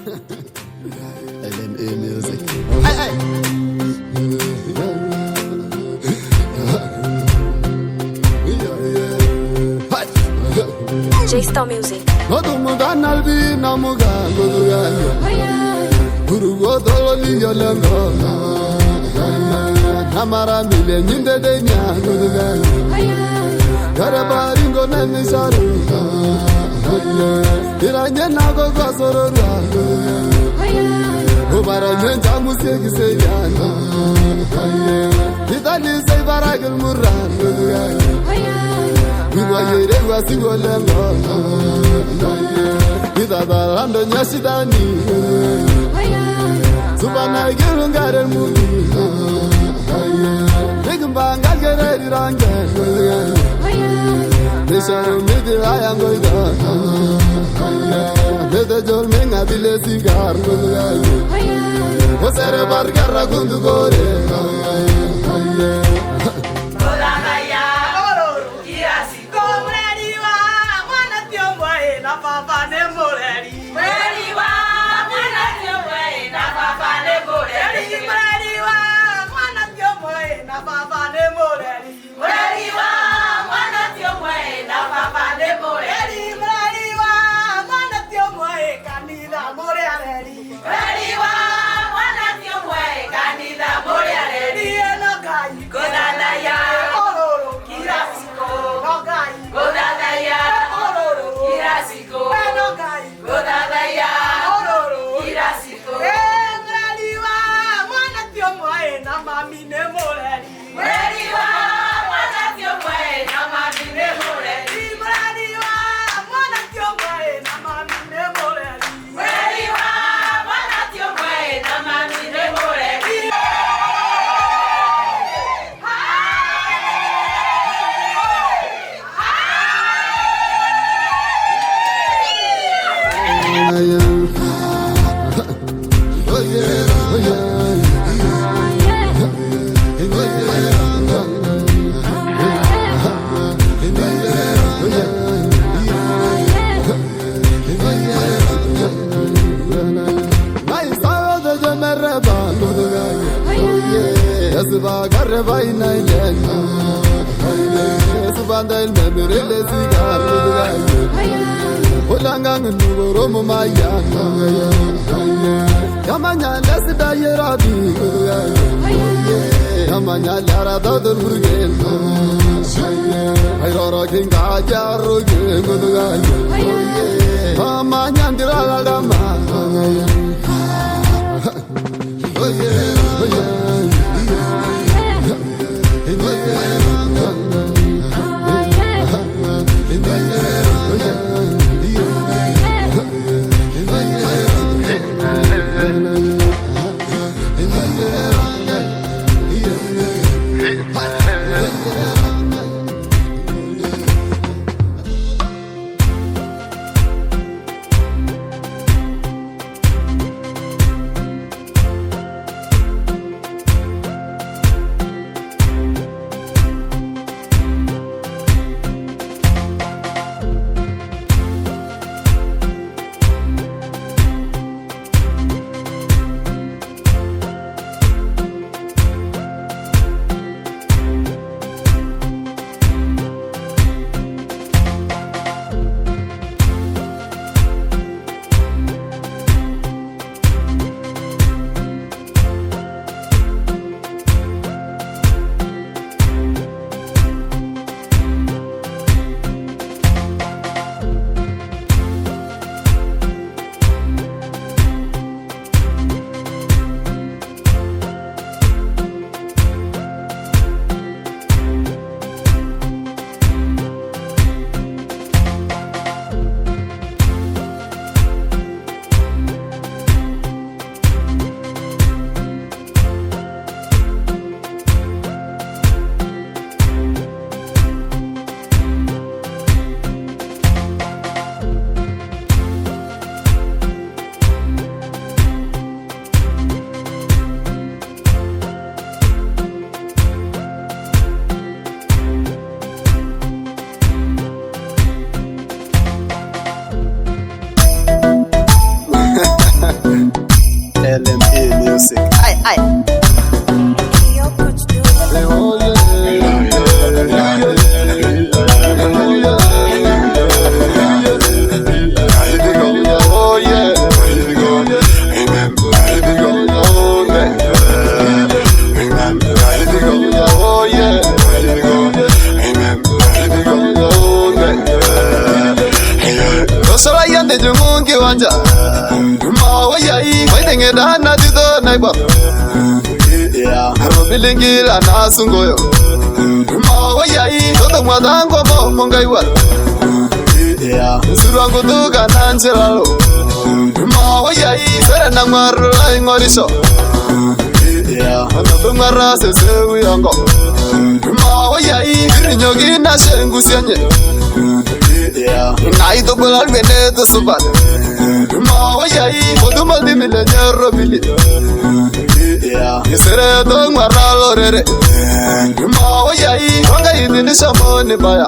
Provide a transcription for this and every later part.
LMA music. Hey, hey. J-Star Music. Odumuga nalbi namuga guduga. Gurugo dololi yolengo. Namara mile nyinde de nya guduga. Garabaringo nemisaru. Iranye nago gasorora. Ubara nyenta musiki seyana. Itali say baragul murran guduga. Guduga wasigolengo. Idada ando nyashidani. Subana girungare mumi. Bigmbanga gereri range. Nisharu midi ayango ida. Bede jol menga dile sigar. Osere bargarra gundu gore. Garba inaile, subanda il memore le cigar, Olangang nugoro maya, Yamanya les da yerabi, Yamanya lara da durgen, Ayrora kinga jaru gen, Mamanya ndira gama, oh yeah. Ande jungungi wanja Mawayai Maitenge dana dito naiba Robilingi la nasungoyo Mawayai Toto mwadango mo mongaiwa Suruangu tuka nanchiralo Mawayai Sere nangmaru lai ngorisho Toto ngara sesewu yongo Mawayai Kirinyogi na shengu sianye Naito bulal veneto subat Mawayai Kodumal di mile nyero bili Isere to ngwaralo rere Mawayai Wanga idini shamoni baya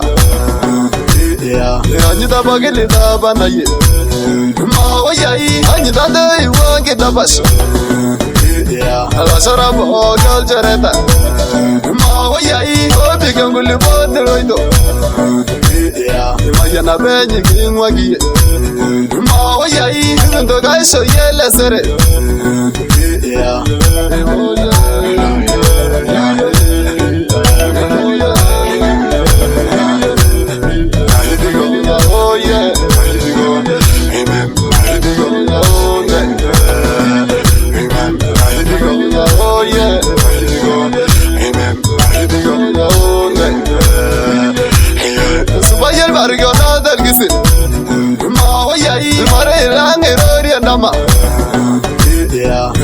Anyita bagili daba na ye Mawayai Anyita doi wangi dabasho Alasara mo kalchereta Mawayai Obi kenguli boni roido Imagina benyi kingwa giye Mawayai Ndo gaisho yele sere Oh yeah Amen Oh yeah Subayel bargo na dalgisi Mawayai Mare lang erori andama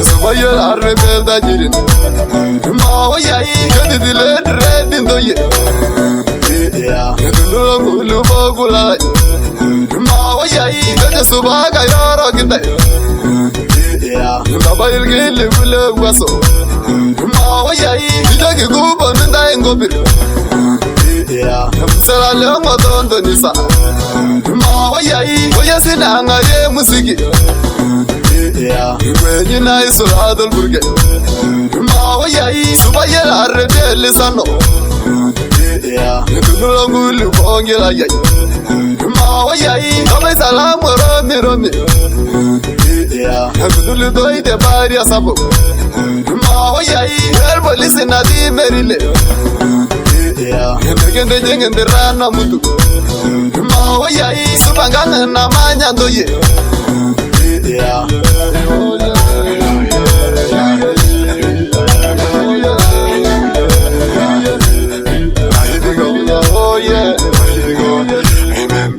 Subayel arre belda jirin Mawayai Kadi dile redin doye Dulu ngulu bagulai Mawayai Kadi subaga yoro gindai Babayel gili bule waso Mawayai Bijagi gubo nunda ingobir Sera leongo tondo nisa Mawayai Oya sinanga ye musiki Kwenye na isuladol burge Mawayai Subayel arre deli sano Dunula ngulu bongela yai Mawayai Kama salamu romi romi Dunulu doide bari asabo Mawayai Elbolisi na di merile Ngende jengende rana mutu Mawayai Subanganga na manya doye Oh yeah Amen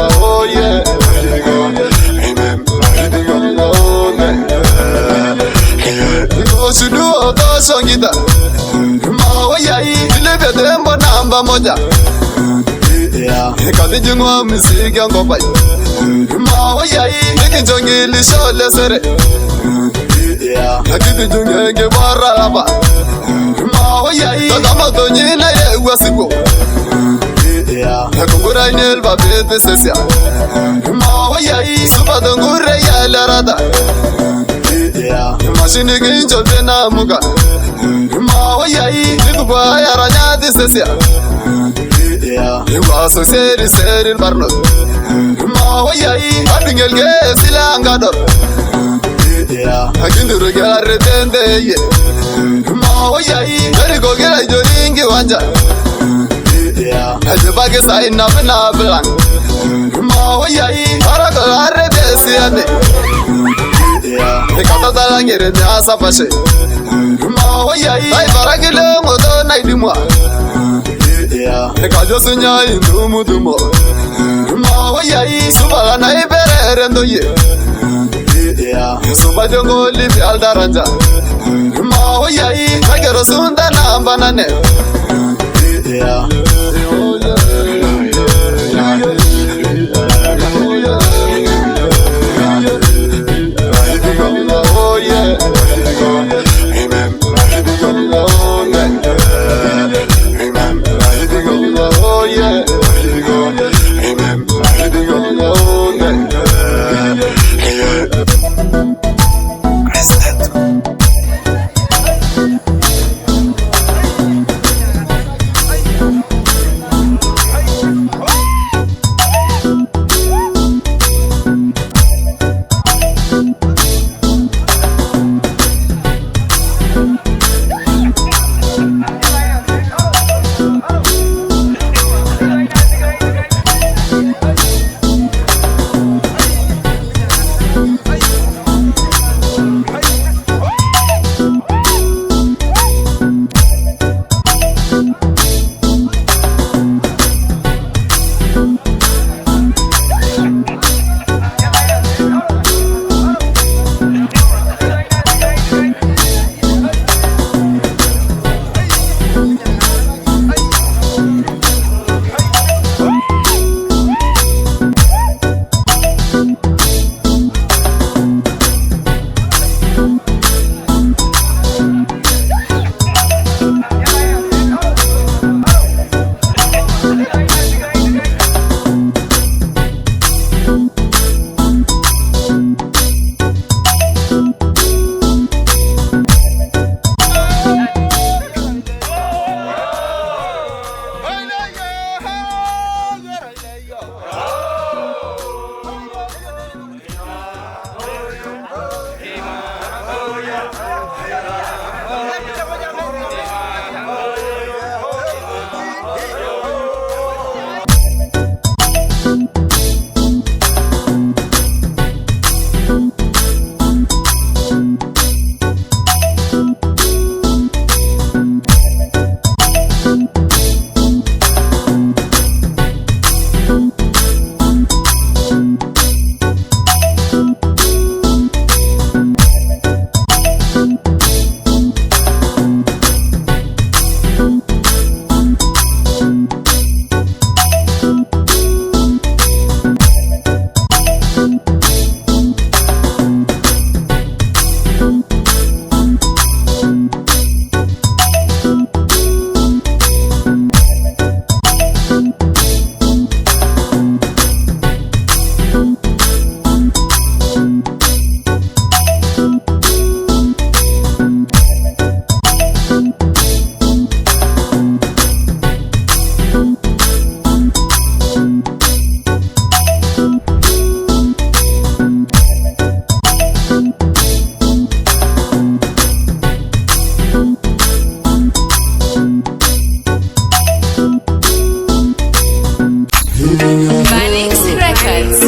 Oh yeah Sudu oto songita Mawayai Dilebe tembo namba moja Kati jungwa msiki yango bai Mawayai Nikinjongi lishole sere Kiti jungenge barra laba Mawayai Takamoto nyina ye wasigo Kungura inel babete sesia Mawayai Subadongure ya larada Mashini kincho tena muka Mawayai Nikubwa ya ranyati sesia Iwaso seri seri barno Mawayai Abingel ge silanga dor Akinduru gela retende ye Mawayai Narigo gela joringi wanja Ajibage sa inabina bilang Mawayai Harakal arrete siyane Kata talangire nyasa pashe Mawayai Ay barakile moto naidimwa Kajo sunya indumu dumo Mawayai Subala na iberere ndoye Subajongo libi aldaranja Mawayai Kagero sunda namba nane Oh yeah Amen Oh yeah Amen Manix Records.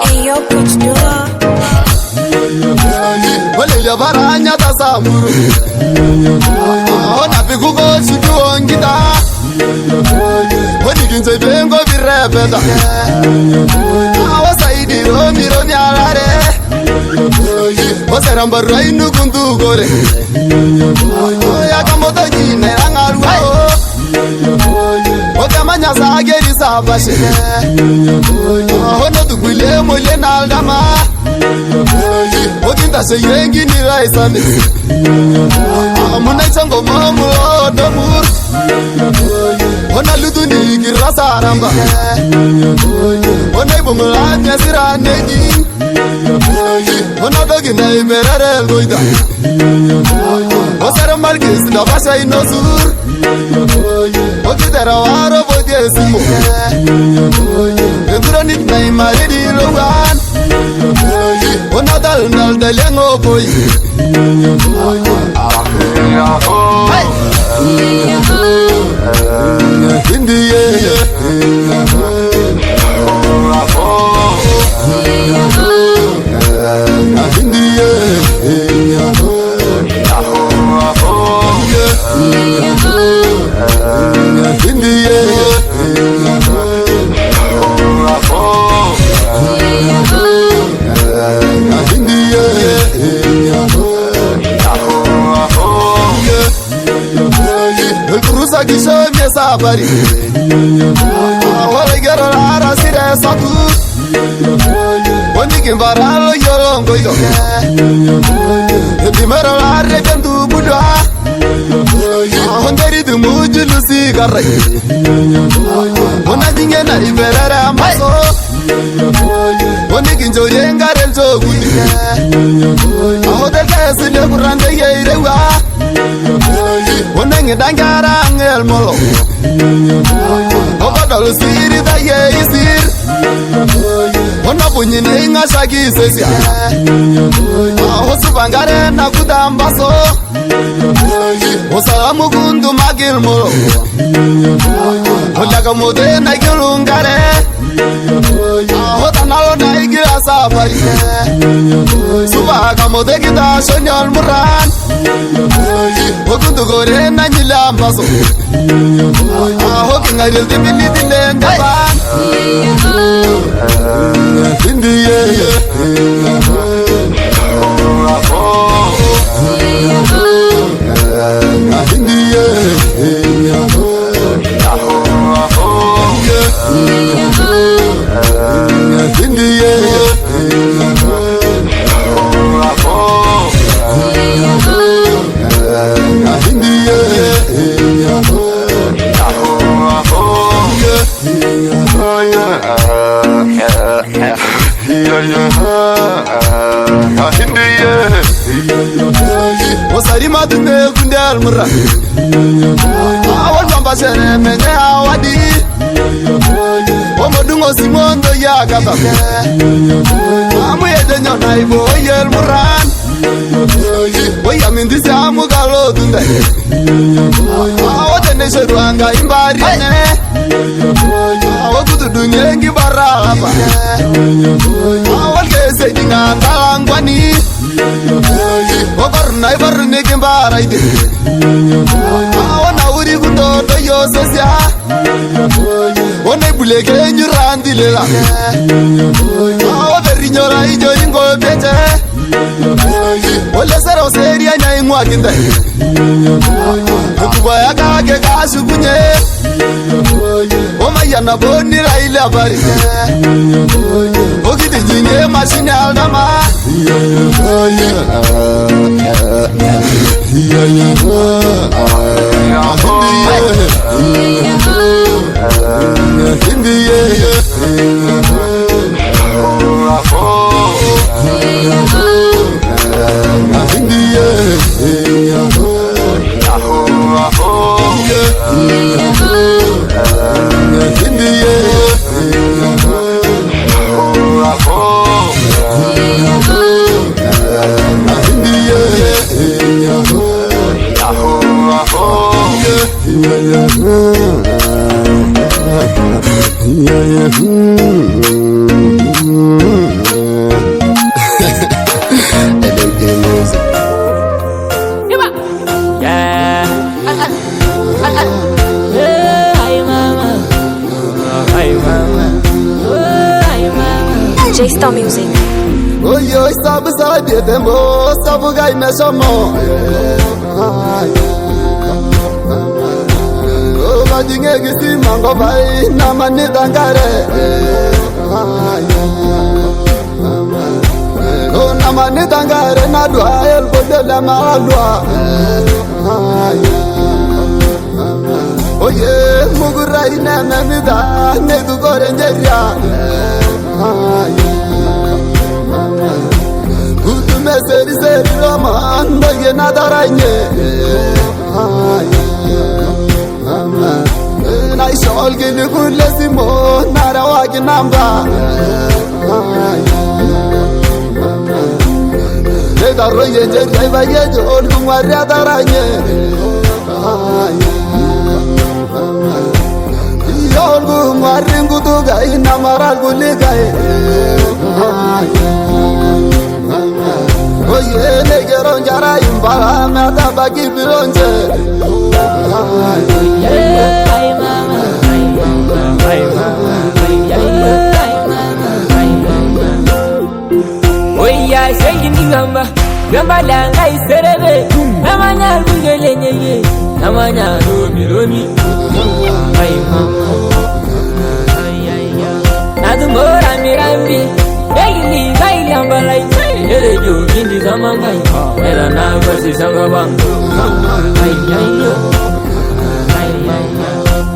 Ayo coach Dora. Wale baranya tasamuru. Ona pikugo shituongita. Wani kinse bengo virepeta. Awasaidi romi alare. Wasaramba rainu kundu gore. Ya kamoto jine angaruo. Okamanya sageri sabashe. Ono tukwile mole naldama. Okinta se yengi ni raisane. Amuna chango mamulo domur. Ona luduni kirasa ramba. Ona ibumula nyasira neji. Ona dogi na imerare goida. Osara malkis na basha inosur. Okitara waro bodye simo. Endura nit na imaridi logan. Ona dal nal dalengo boy. Hey. Indiye. Kisho miesa bari. Wale gero lara sire satu. Wani kimbaralo yorongo yo. Dimero lare bendu budwa. Honderi du mujulu sigarai. Wana jinge na iberara maso. Wani kinjo yengarel joguli. Ahote kesi le kurande yeirewa. Wana ngedangara ngel molo. Okodol siri da yeisir. Wana bunyine ngashaki sesia. Ahosu bangare na kudambaso. Osalamu kundu magil molo. Olaga mode na gilungare. Ahota nalo na igira safari. Subaga mode kita shonyol muran. Okundu gore na nyilambaso. Ahoki ngaril dibili dilende ban. Indiye. Osari madune kundal mura. Awan bambasere menye awadi. Omodungo simondo ya gata. Amu yedenyo na ibo yel muran. Oya mindisi amu galo dunde. Awote neshe duanga imbari ne. Awokutu dunyengi baraba. Awal kese dinga talangwani. Okorna ibarne kimbara ide. Awana uri kutoto yosesia. Ona ibuleke nyurandi lela. Awa berinyora ijo ingo peche. Ole sero seria nya ingwa kinde. Kuba ya kage kasu kunye. Oma yana boni raile abari. Okiti jinye mashine aldama. Oyo sabu sabi tembo sabu gai mesomo O majinge gisi mango bai namani dangare O namani dangare na dua el bodela malwa Oye mugurai na namida ne du gore njeria Utume seri roman Doye nadaranye Na ishol gini kule simo Nara waki namba Neda roye jeri baye jol Kumwari adaranye Yol kumwari ngutuga Inamaral kuligaye Oye negero njara imbala Mata baki bironje Ay mama, ay mama, ay mama, ay mama. Oya shengini ngamba Gamba langa iserebe Namanya lungele nyeye Namanya romi Ay mama Nadumora mirambi Egini gai lambalai Ere jo gindi zamangai Era na versi sangabang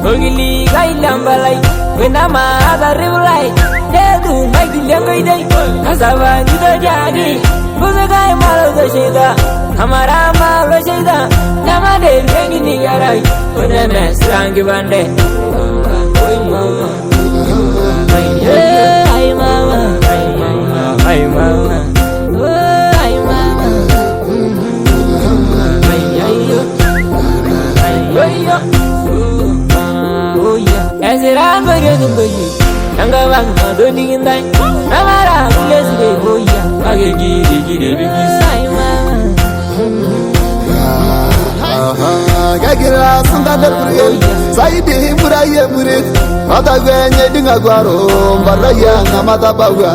Ogili gai lambalai Wenama ada ribulai Dedu maiki lengai dai Kasaba juda jadi Buze gai malo da shida Hamara malo shida Nama de gini yarai Uneme strangi bande Oi mama Ay mama Ay mama Ay mama Esiran bagedum bayi Tangga bang madoni gintai Namara kulesire boya Age giri bigis Ay mama Gagira sandal burgel Saidi muraye murid Mata gwenye dinga gwaro Mbaraya ngamata bawa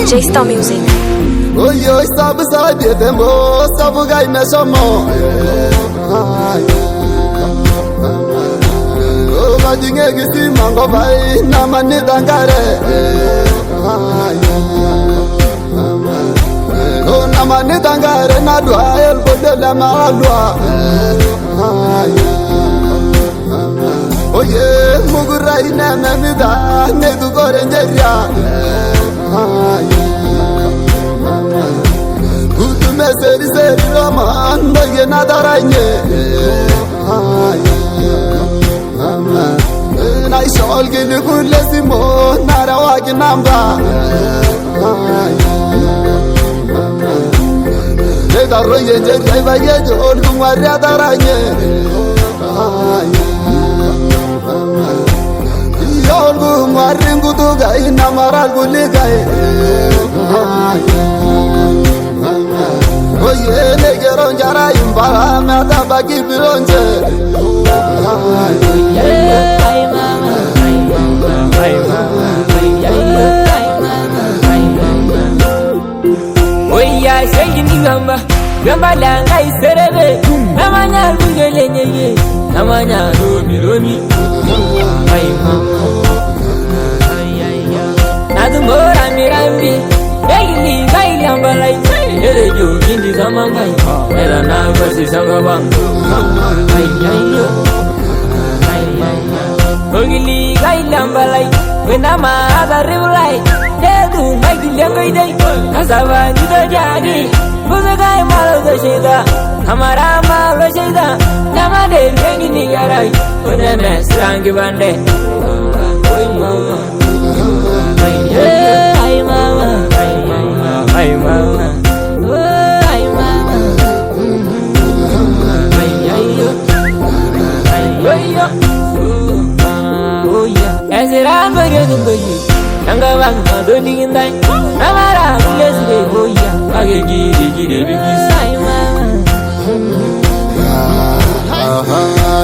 J-Star Music. Oyo sabu sabi tembo sabu gai mesomo O majinge gisi mango bai namani dangare O namani dangare na dua el bodela malwa Oye mugurai na namida ne du gore njeria Utume seri roman Doye nadaranye Na ishol gini kule simo Nara waki namba Neda roye jeri baye jol Kumwari adaranye Yol kumwari ngutuga Inamaral kuligaye Oye negero njara imbala Mata baki bironje Ay mama, ay mama, ay mama, ay mama. Oya shengini ngamba Gamba langa iserebe Namanya lungele nyeye Namanya romi Ay mama Nadumora mirambi Egini gai lambalai Ere jo gindi zamangai Era na versi sangabang Ay Ogili Kailambalai, when I'm a river, they do make the younger day. Casava, you the Jagi, was a guy, Malo the Shida, Amarama, Rashida, Namade, Yangi Nigarai, when I'm a strong Givande. Hi, mama, hi, mama, hi, mama. As it ran by the baby, Nangavanga, don't dig in that. Namara, let's go, yeah. I get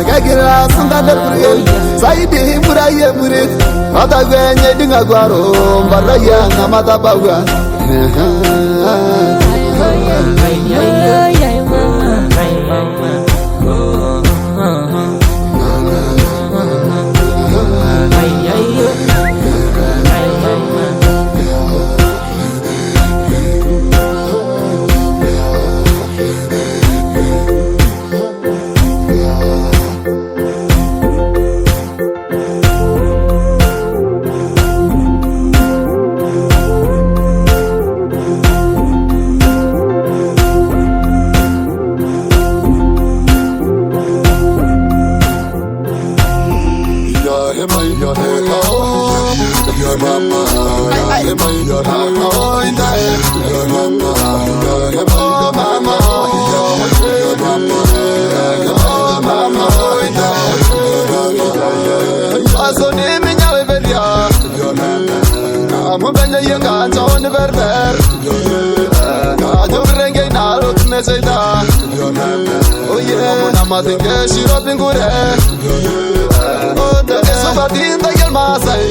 Gagira Santa Puri, Saidi Muraya Murit, Matagan, Dinagaro, Baraya, Namatabaga. Oh yeah, I'm a thing, she up in good air. Oh, the Sobatin, the Yelmasai.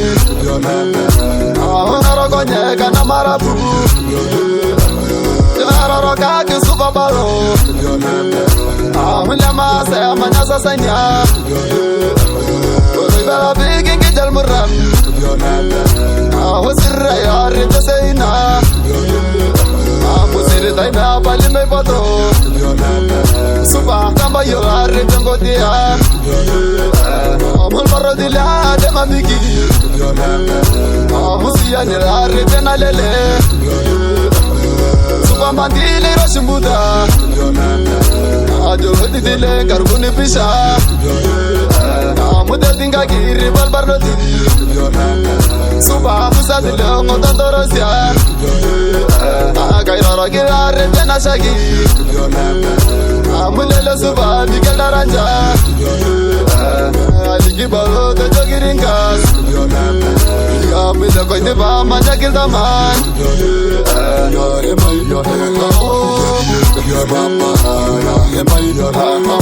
Oh, Naragonia, Ganamarabu. Naraka, Supabaro. Oh, Lamasa, Manasa Sanya. Oh, big and get Almuram. Oh, what's it? I read the Saina. I know, but in my bottle. Super, number you are written go there. Momparodilla, the Mamiki. Musiana written a lele. Super Mandili Roshimuda. I do the leg, Carboni Pisha. Mudatinga Giri Balbarodi. Super, Musa the Long of the Dorosia. Kairara Girare Tenashagi. Amulela Suba, Miguelaranja. Aligibaro, the Jogiringas. Yamila Koineva, Majakildaman. Your mama, your mama,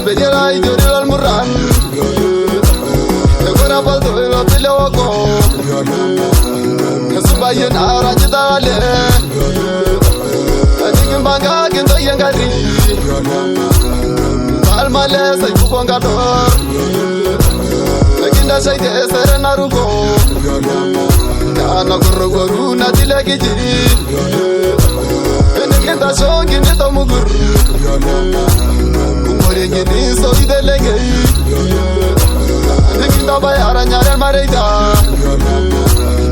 bedela idori al muran Egora baldo elo piloko Subaye na rajidale Adigin banga kendo yengari Almale say kubonga dor Lekinda say de serena rugo Kana guru na dilegi Enekenda shongi ni tomugur Kumori ngini so idelenge Lekinda bayara nyare mareida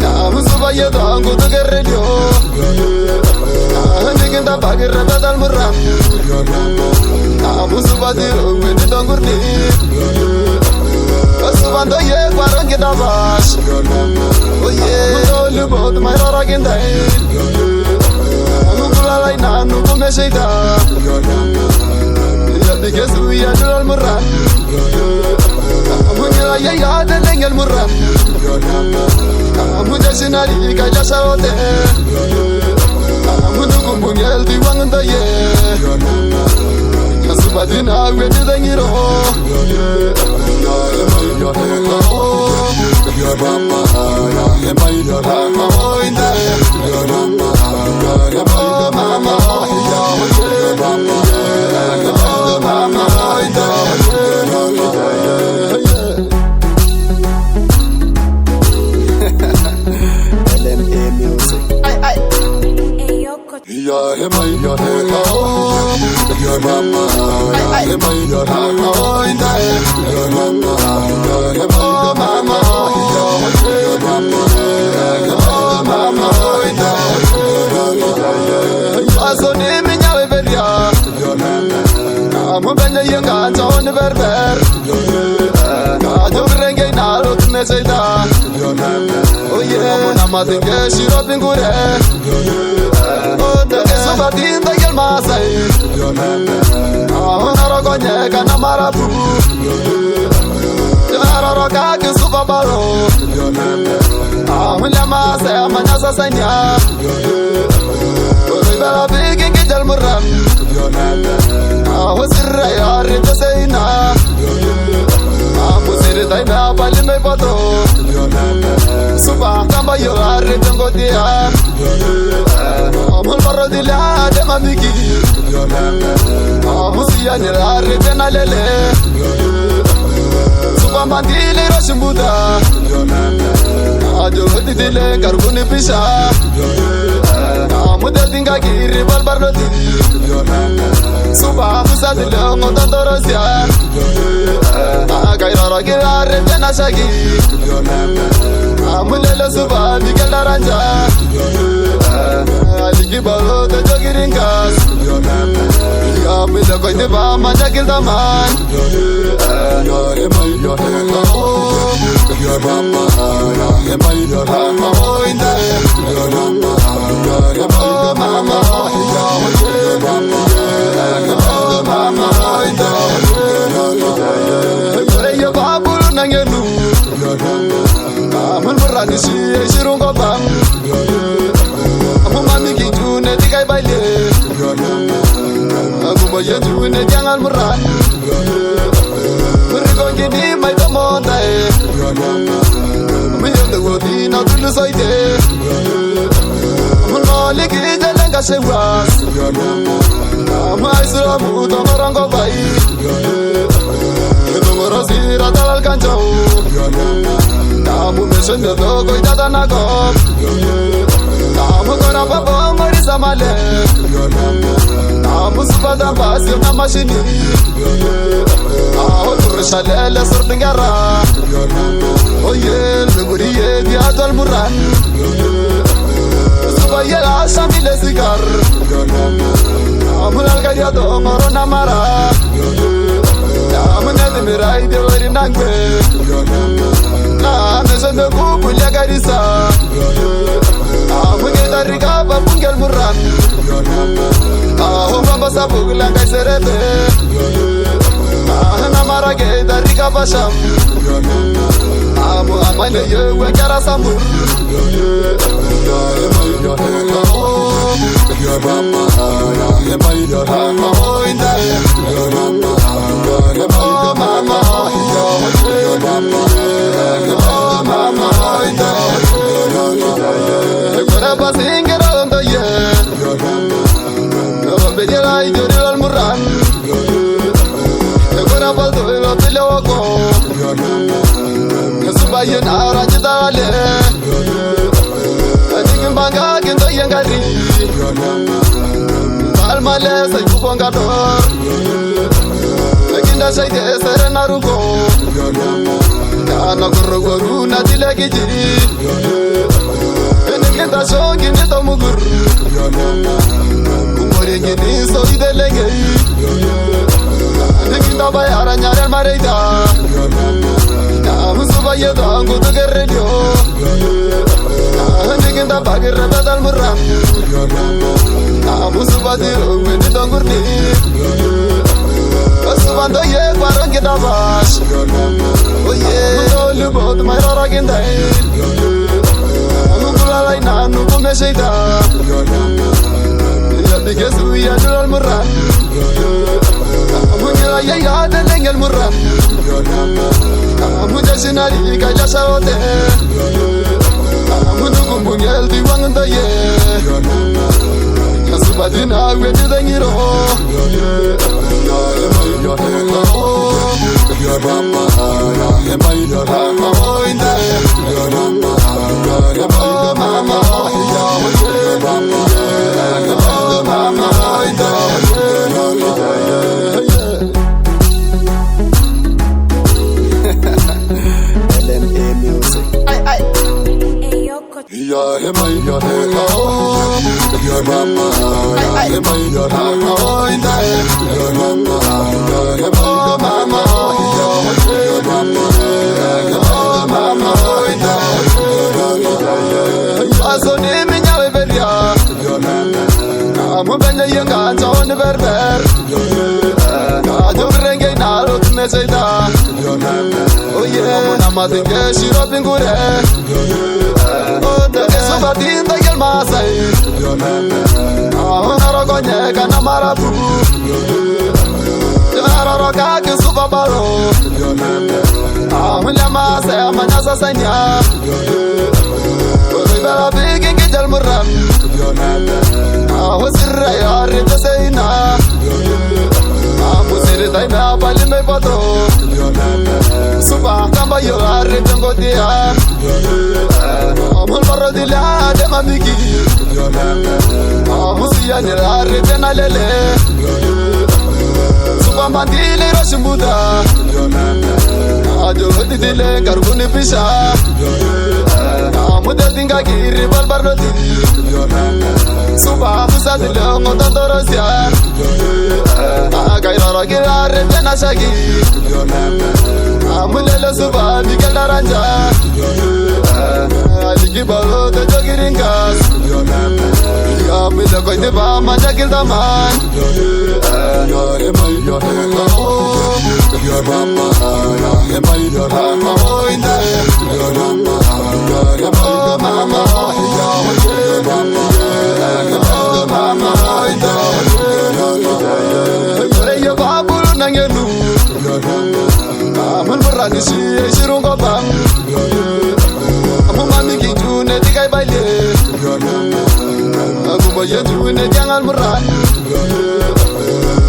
Na musuba yedo angu tuge radio Lekinda bagir bedal muram Na musuba diro wedi dongurni Kasubando ye kwarangi dabash Oye Mutolu bod mayra gendai Nukula laina nukume sheida Yadi kesu yadul al muran Munyala ye yade lengel muran Mujashinari kaya shaote Munukumbungel diwangunda ye Kasubadina wedi dengiro berber Kajo renge nalo tumeseda Oye Muna matinge shiro pingure Ode eso batinda yel masai Ahona rogonye kana marabu Yara roga kisuba baro Ahuna masai amanya sasanya Ode bela bigin gijal muram Ahosirra yari jasena Ahosirra daina bali me pato Suba kamba yari tengo dia Ahol barro dila de mamiki Ahosia nirari tena lele Suba mandili roshimbuda Ajo dile karbuni pisha Amuda tinga giri balbar loti Suba musa dile ngotan torosya Kairara gira rejena shagi Amulele suba mikel daranja Aliki balo te jogiringas Amule koite ba majakil taman Nisi shirungo bang Mami kijune tikai baile Aku june jangan meran Mereka gini mai tamonda Menyonda godi na tulu saite Menoliki jalan kasewas Mai suramu tomorango bai Tomorosi ratal kancau Namu mesenya dogo idada nagop Namu kora babo mori samale Namu subada basyo na mashini Aho turushalele sordingara Oye luguriye biadol muran Subaye la shamile sigar Namu lalgaria do moro namara Namu nedimirai de wari nangwe Na mesende kupunya garisa Amunye tarika babungel muran Aho mamba sabugla kai serebe Ahna marage tarika basham Amu amale yewe kara samur Ya Mara baldo ilo piloko Subaye na rajidale Adigin banga gindo yengari Palmale sa yubonga dor Leginda shaide serena rugo Kana guru na dilegi Enigenda shongi nito mugur Kumori ngini so idelenge Enigenda bayara nyare mareida Musuba yedo ngudu gerredio Enigenda bagirre bedal murram Musuba diru wedi dongurni Subando ye barangi dabash Oye Mutolu bot mayrara gendai Nukulalai na nukume sheida Yadi gezu ya nulal murran Mungila ya yada lengel murran Mujashinari kaya shaote Munukumbungel diwanganda ye Subadina wedi dengiro Mubenya yenga chon berber Ajogrenge nalo tumeseida Oye namadinge shiro pingure Ode subatinda yelmasai Narogonye kana marabu Naroga kisubabalo Mulyamase amanyasa sanya Bela bigi kijal murram Wasirra ya rita seina Musiri taina pali me patro Suba tamba yo arita ngotia Mul barro dila de mamiki Musiya nira arita na lele Suba mandili roshimbuda Ajo didile karbuni pisha Muda dinga kiri balbarno di Suba musa dile ngoto torosya Kairoro kira rete na shagi Mulele suba bikel daranja Aliki balo te jogiringas Ya mile koi tiba manja kil daman Ya emay ya hekao Ya mama ya emay ya hekao Inde Ya mama ya emay mama Ya mama ya mama Inde Ya ya babulu nangenu Amun berani si shirungo bang Amun mami kijune dikai baile Aku baye june jangan meran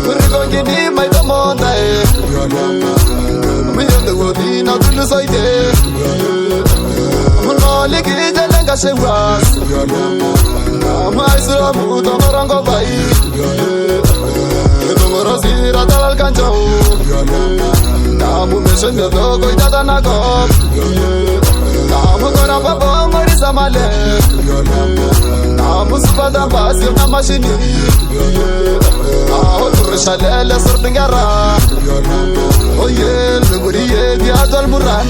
Berigo gini mai tomontai Amun yendo godi na dulu soide Amun moli ki jalan kashewas Amun aisura muto morongo bai Tungoro sira talal kanchau Namu mission de dogo itata na kop Namu kora papa mori samale Namu supada basi na mashini Aho turushalele surtingara Oye luguri ye diadol muran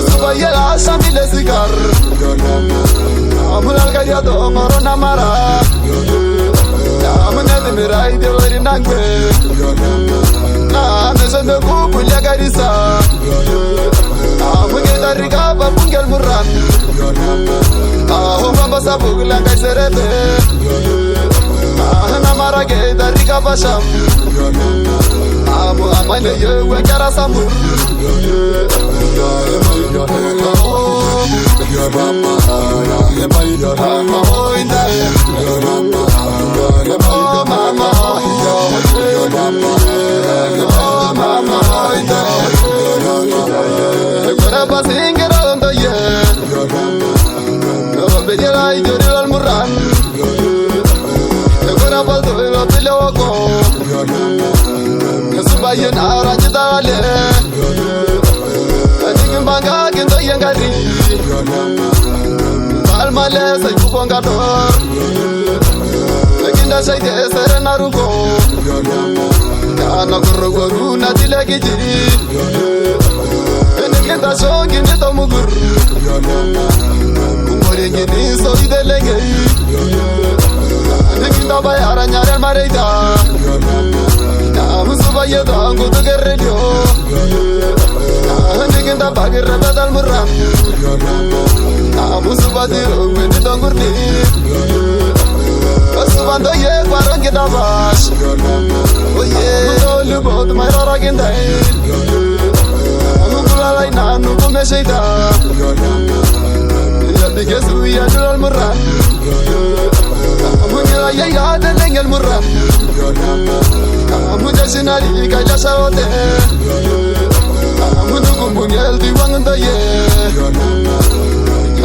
Subaye la shamile sigar Namu lalka diado moro namara Namu nedi mirai de wari nangwe Mesende kupulia garisa Mugeta riga babungel muran Mamba sabugula kai serebe Namara geta riga basham Amane yewe kara samur Ya mama ya emay ya hekao Inde Ya mama ya mama Ya mama Baye nara jidale Adigin banga kinto yengari Balmale say kuponga dor Lekinda say de serena rugo Kana guru na dilegi jiri Enekenda shongi nito mugur Kumori ngini so idelenge Lekinda bayara nyare mareida Musuba yeda ngutu gerredio Lekinda bagir bedal murram Musuba diro gwendi tongurni Subando ye kwaron kita bash Oye Mutolu bot mayrara gendai Nukulalay na nukume sheita Yati kesu ya nulal murran Munyela ye ya delengel murran Muja sinari kaya shaote Munukum munyel diwanganda ye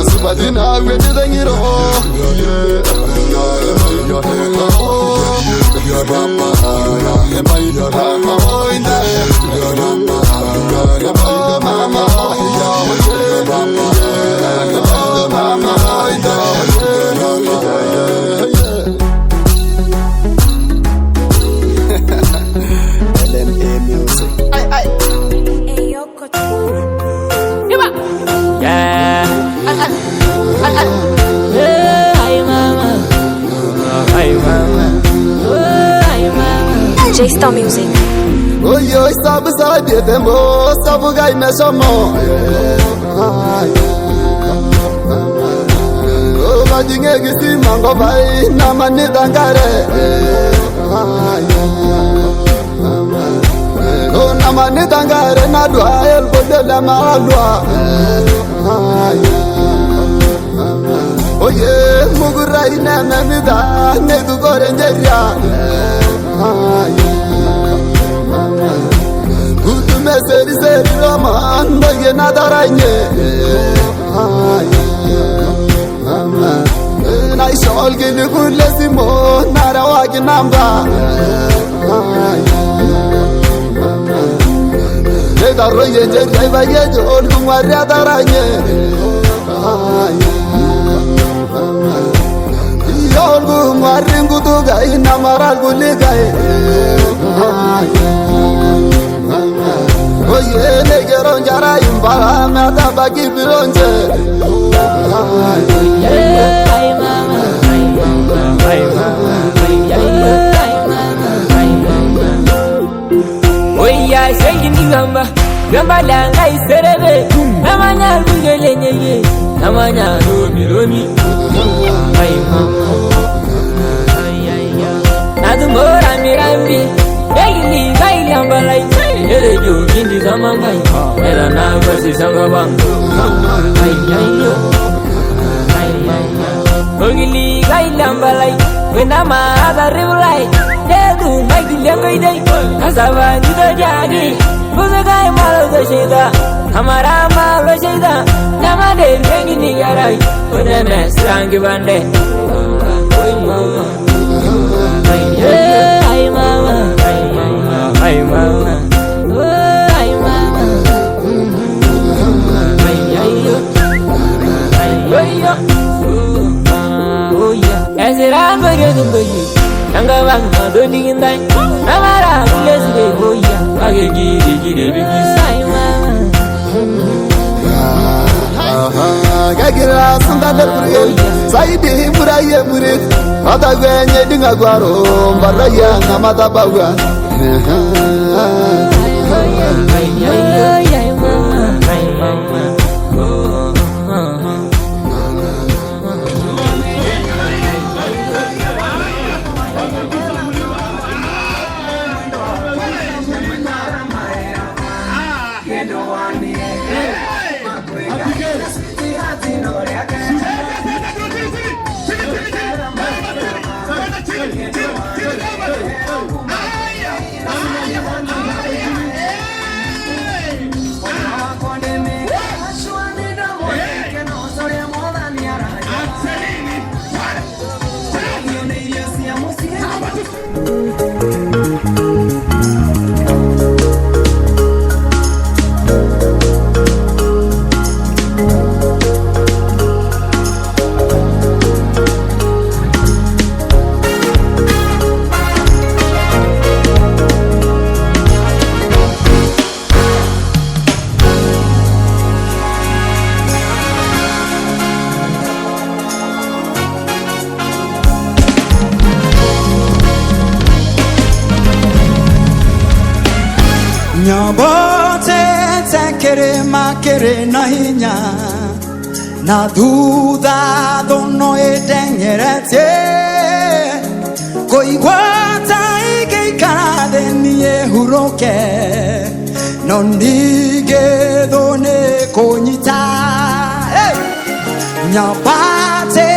Subadina gwendi dengiro J-Star Music. Oyo sabu sabi tembo sabu gai mesamo. O majinge gisi mango bai namani dangare. O namani dangare na dua el bodela malwa. Oye mugurai na namida ne du gorenjeria. Kutu meseri seri roman Boye nadaranye Na ishol gini kule simo Nara waki namba Neda roye jeri baye jol Kumwari adaranye Yol kumwari ngutuga Inamaral kuligaye Oye negero njara imbala Mata baki bironje Ay mama Oya shengi ni gamba Gamba langa iserebe Namanya lungele nyeye Namanya romi Ay mama Nadumora mirambi Egini gai lambalai Ere jo gindi zamangai Era na basi sangabang Ogili gai lambalai Wena ma ada ribulai Dedu maiki lengai dai Kasaba judo jadi Buza gai malo do shida Hamara malo shida Nama de gini garai Wena me strangi bande Oi mama Ay mama Ay mama Ay mama Oh yeah Ezra bagadu bayi Tanga bang doni gindai Namara lesbe oh yeah Age gire bigi say mama Gagira sunda der burgel Saidi buraye burit Ata gwenye dinga gwaro Mbaraya ngamata bagwa Nyabote tekere makere na hinya na duda dono edengerete koigwata ikikade niye huroke nondige done konyita Nyabate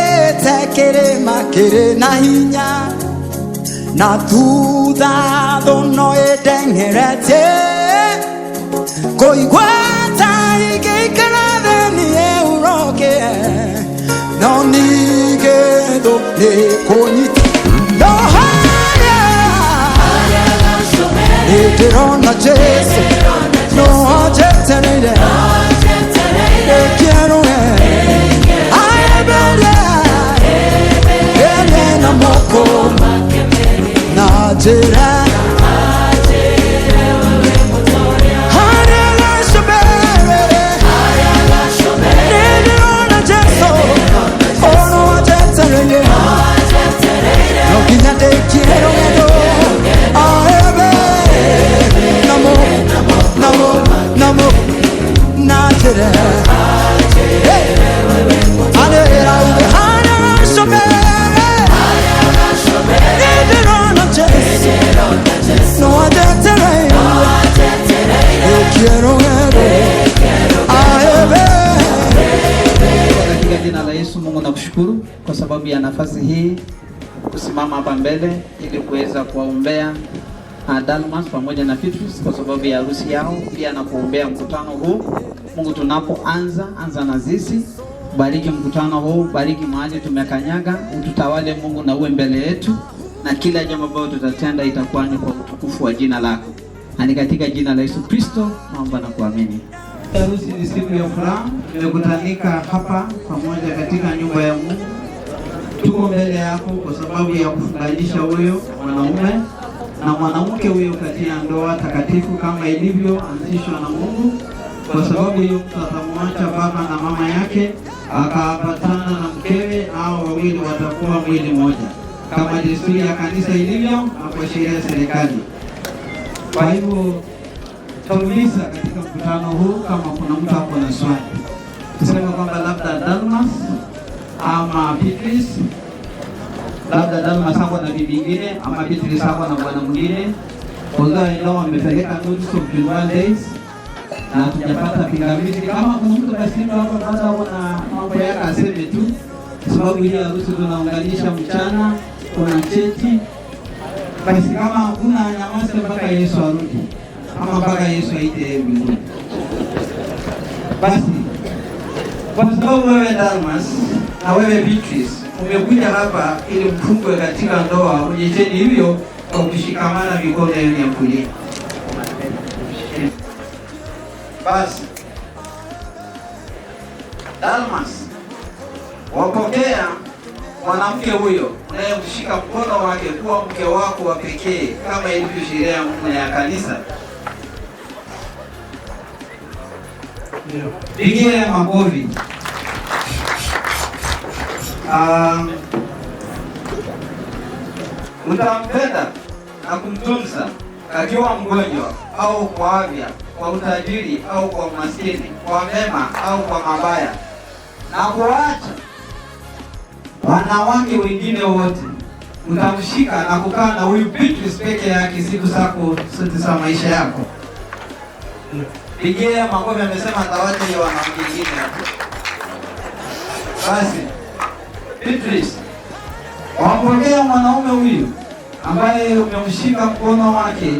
tekere makere na hinya na duda dono edengerete koigwata ikikade niye huroke nondige done konyita no Eterona Jesu, no ajeterede. Quiero ay na moko na jera. Eterona Jesu, oh no ajeterede. No quítate quiero Namo Najera Alera Hana Shobe Eterona Jesu No ajetere Quiero Katika jina la Yesu Mungu nakushukuru kwa sababu ya nafasi hii kusimama hapa mbele ili kuweza kuwaombea Dalmas pamoja na Petrus kwa sababu ya harusi yao, pia na kuombea mkutano huu. Mungu, tunapoanza na sisi, bariki mkutano huu, bariki mahali tumekanyaga, ututawale Mungu na uwe mbele yetu, na kila jambo ambalo tutatenda itakuwa ni kwa utukufu wa jina lako. Na ni katika jina la Yesu Kristo naomba na kuamini. Harusi ni siku ya furaha, tumekutanika hapa pamoja katika nyumba ya Mungu. Tuko mbele yako kwa sababu ya kufunganisha huyo mwanaume na mwanamke huyo katika ndoa takatifu kama ilivyoanzishwa na Mungu, kwa sababu hiyo mtu atamwacha baba na mama yake akaambatana na mkewe, hao wawili watakuwa mwili mmoja, kama desturi ya kanisa ilivyo na kwa sheria ya serikali. Kwa hivyo tauliza katika mkutano huu, kama kuna mtu hapo na swali, tuseme kwamba labda Dalmas ama Petrus, labda Dalmas hapo na bibi nyingine ama Petrus hapo na bwana mwingine, leo wamepeleka notice of 21 days na tujapata pingamizi. Kama kuna mtu basi hapo baada na mambo yake aseme tu, sababu ile harusi tunaunganisha mchana, kuna cheti. Basi kama kuna nyamaza mpaka Yesu arudi ama mpaka Yesu aite mbinguni. Basi kwa sababu wewe Dalmas na wewe Beatrice umekuja hapa ili mfungwe katika ndoa, onyesheni hivyo kwa kushikamana mikono yenu ya kulia. Basi Dalmas, wapokea mwanamke huyo unayemshika mkono wake kuwa mke wako wa pekee kama ilivyo sheria ya Mungu ya kanisa. Pigie makofi. Utampenda na kumtunza akiwa mgonjwa au kwa afya, kwa utajiri au kwa maskini, kwa mema au kwa mabaya, na kuacha wanawake wengine wote. Utamshika na kukaa na huyu Petrus peke yake siku zako zote za maisha yako. Pigia makofi. Amesema atawacha hiyo wanawake wengine hapo. Basi Petrus, wampokea mwanaume huyu ambaye umemshika mkono wake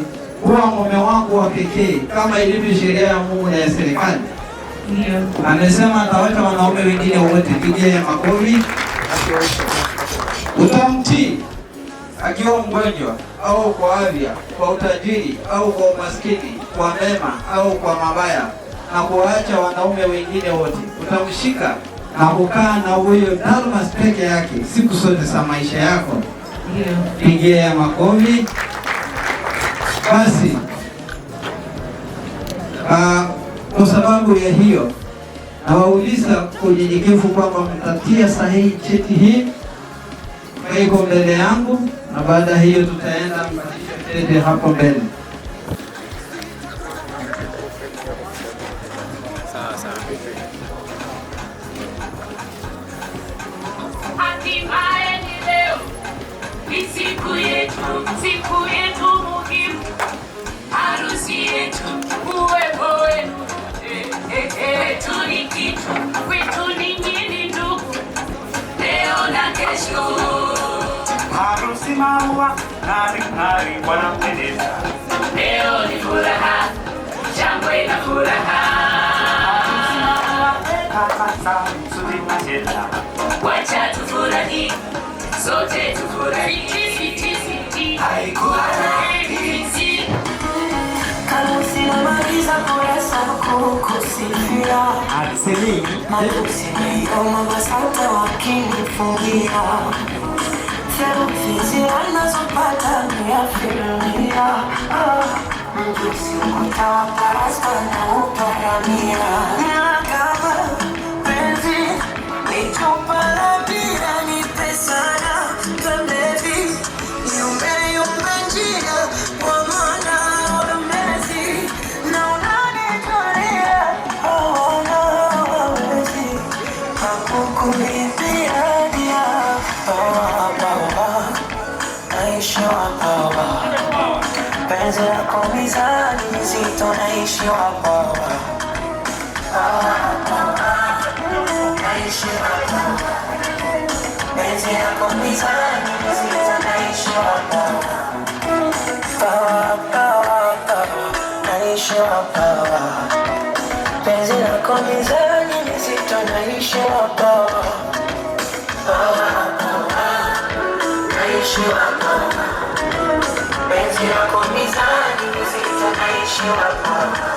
kuwa mume wako wa pekee kama ilivyo sheria ya Mungu na ya serikali. Amesema atawacha wanaume wengine wote. Pigia makofi. Utamtii akiwa mgonjwa au kwa afya, kwa utajiri au kwa umaskini, kwa mema au kwa mabaya, na kuacha wanaume wengine wote. Utamshika na kukaa na huyo Dalmas peke yake siku zote za maisha yako. Pigia makofi. Basi kwa sababu ya hiyo, nawauliza kwa unyenyekevu kwamba mtatia sahihi cheti hii iko mbele yangu, na baada hiyo tutaenda mpatisha cheti hapo mbele. maua ng'ari wanapendeza. Leo ni furaha, shangwe na furaha. Kaka sote tunacheza, wacha tufurahi, sote tufurahi. Haikuwa rahisi kama sinamaliza kurasa kukusifia. Makusinioma masante wakinifungia. Ferufizi anazopata ni ya filmia. Mjusi ukutawa parasta na uparamia. Kama penzi nichopa la bira ni pesana kamlevi. Yumbe njia kwa mana wamezi na unanitoria. Wawezi hakukulipia dia. Naishi wapawa penzi lako mizani mizito. Naishi wapawa naishi wapawa penzi lako mizani mizito. Naishi wapawa naishi wapawa penzi lako mizani mizito. Naishi wapawa naishi wapawa penzi lako mizani mizito. Naishi wapawa.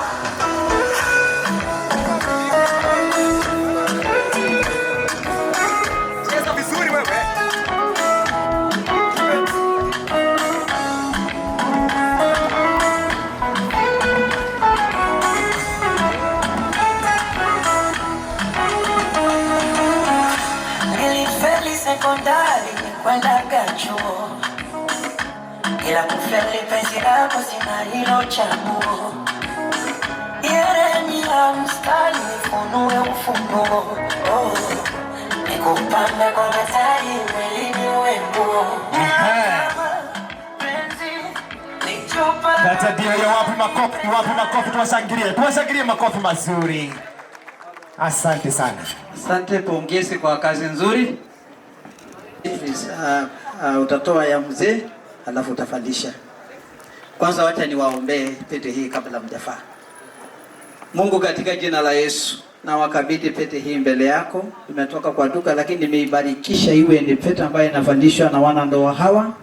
Nilifeli sekondari kwenda chuo, ila kufeli penzi lako sina hilo chaguo. Yeremia mstari nifunue ufunguo. Nikupambe kwa matari mwilini wembuo. Tata dio ya wapi makofi tuwashangilie makofi mazuri. Asante sana. Asante, pongezi kwa kazi nzuri. Utatoa ya mzee alafu utafalisha. Kwanza wacha niwaombee pete hii kabla mjafaa. Mungu, katika jina la Yesu na wakabidhi pete hii mbele yako. Imetoka kwa duka lakini nimeibarikisha iwe ni pete ambayo inavalishwa na wanandoa hawa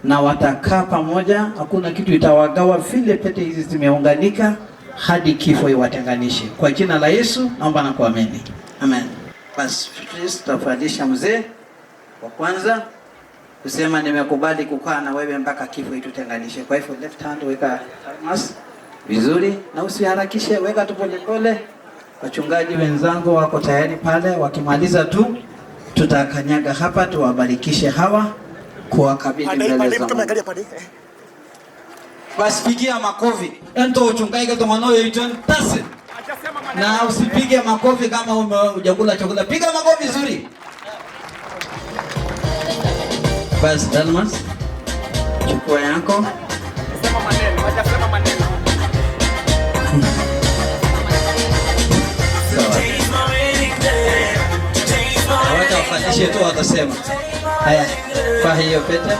na watakaa pamoja. Hakuna kitu itawagawa, vile pete hizi zimeunganika hadi kifo iwatenganishe. Kwa jina la Yesu naomba na kuamini. Amen. Basi tutafundisha mzee wa kwanza kusema nimekubali kukaa na wewe mpaka kifo itutenganishe. Kwa hivyo left hand weka thermos vizuri na usiharakishe, weka tu pole pole. Wachungaji wenzangu wako tayari pale, wakimaliza tu tutakanyaga hapa tuwabarikishe hawa kuwakabidhi mbele za Mungu. Basi pigia makofi. Ento uchungaji kama noyo iton tase. Na usipige makofi kama hujakula chakula. Piga makofi vizuri. Basi Dalmas, chukua yako. Sema maneno, hajasema maneno. Wacha wafanyishe tu watasema. Haya, kwa hiyo pete.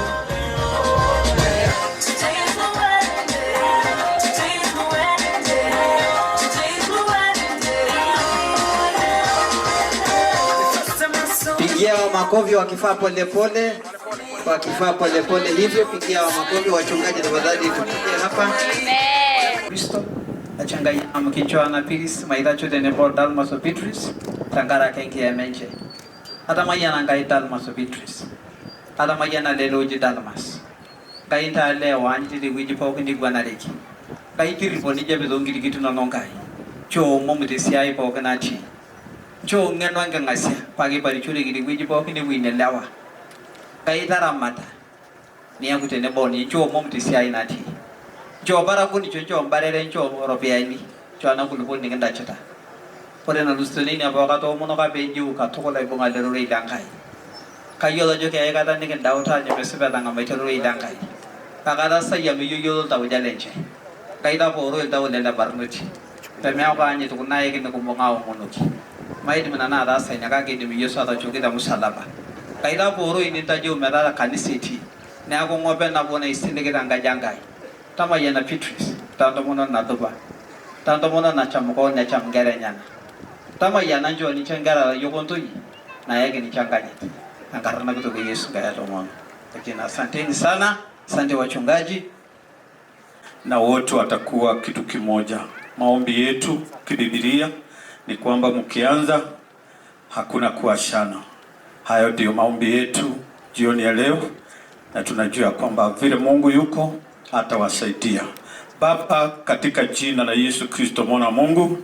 Pigia wa makofi wakifaa pole pole. Wakifaa pole pole hivyo, pigia wa makofi. Wachungaji tafadhali tupige hapa. Kristo achanganya mkichwa na pilis mairacho dene por Dalmas of Beatrice tangara kenki ya menche. Hata mayana ngai Dalmas of Beatrice. Hata mayana leloji Dalmas. Ngai ta lewa anjili wiji poki ni gwanareki. Ngai tiripo ni jebe dongiri kitu na nongai. Cho momute siai poki na chi. Cho ngeno ngasia pagi pari churi gidi wiji poki ni wine lewa. Ngai taramata. Ni akutene boni cho momute siai na chi. Jo bara kuni cho barere cho robiani cho ana kulu kuni ngenda chata ore na lustuni ni aboka to mono ka beju ka to ko lai bonga de roi dangai kayo lo jo ke ka ta ni ngenda uta je mesiba danga mai to roi dangai ka ka da sai ya mi yo ta uja lenche kai da po ro da wala da barnuti ta me ka ni to na ye ni ko bonga o monuki mai di mana da sai na ka ke ni mi yo sa ta cho ke da musalaba kai da po ro ni ta jo me da kaniseti neaku ngope nabo naisindigita Nkajangai tamayiana Beatrice tantomono nadupa tantomono nachamuko necham nkera enyana tamayiana njo ninche nkera yokontoi nayaki ninche nkanyit enkarna kutoka Yesu kaya tomono. Lakini asanteni sana, asante wachungaji na wote watakuwa kitu kimoja. Maombi yetu kibibilia ni kwamba mkianza hakuna kuashana. Hayo ndio maombi yetu jioni ya leo, na tunajua kwamba vile Mungu yuko atawasaidia. Baba, katika jina la Yesu Kristo mwana wa Mungu,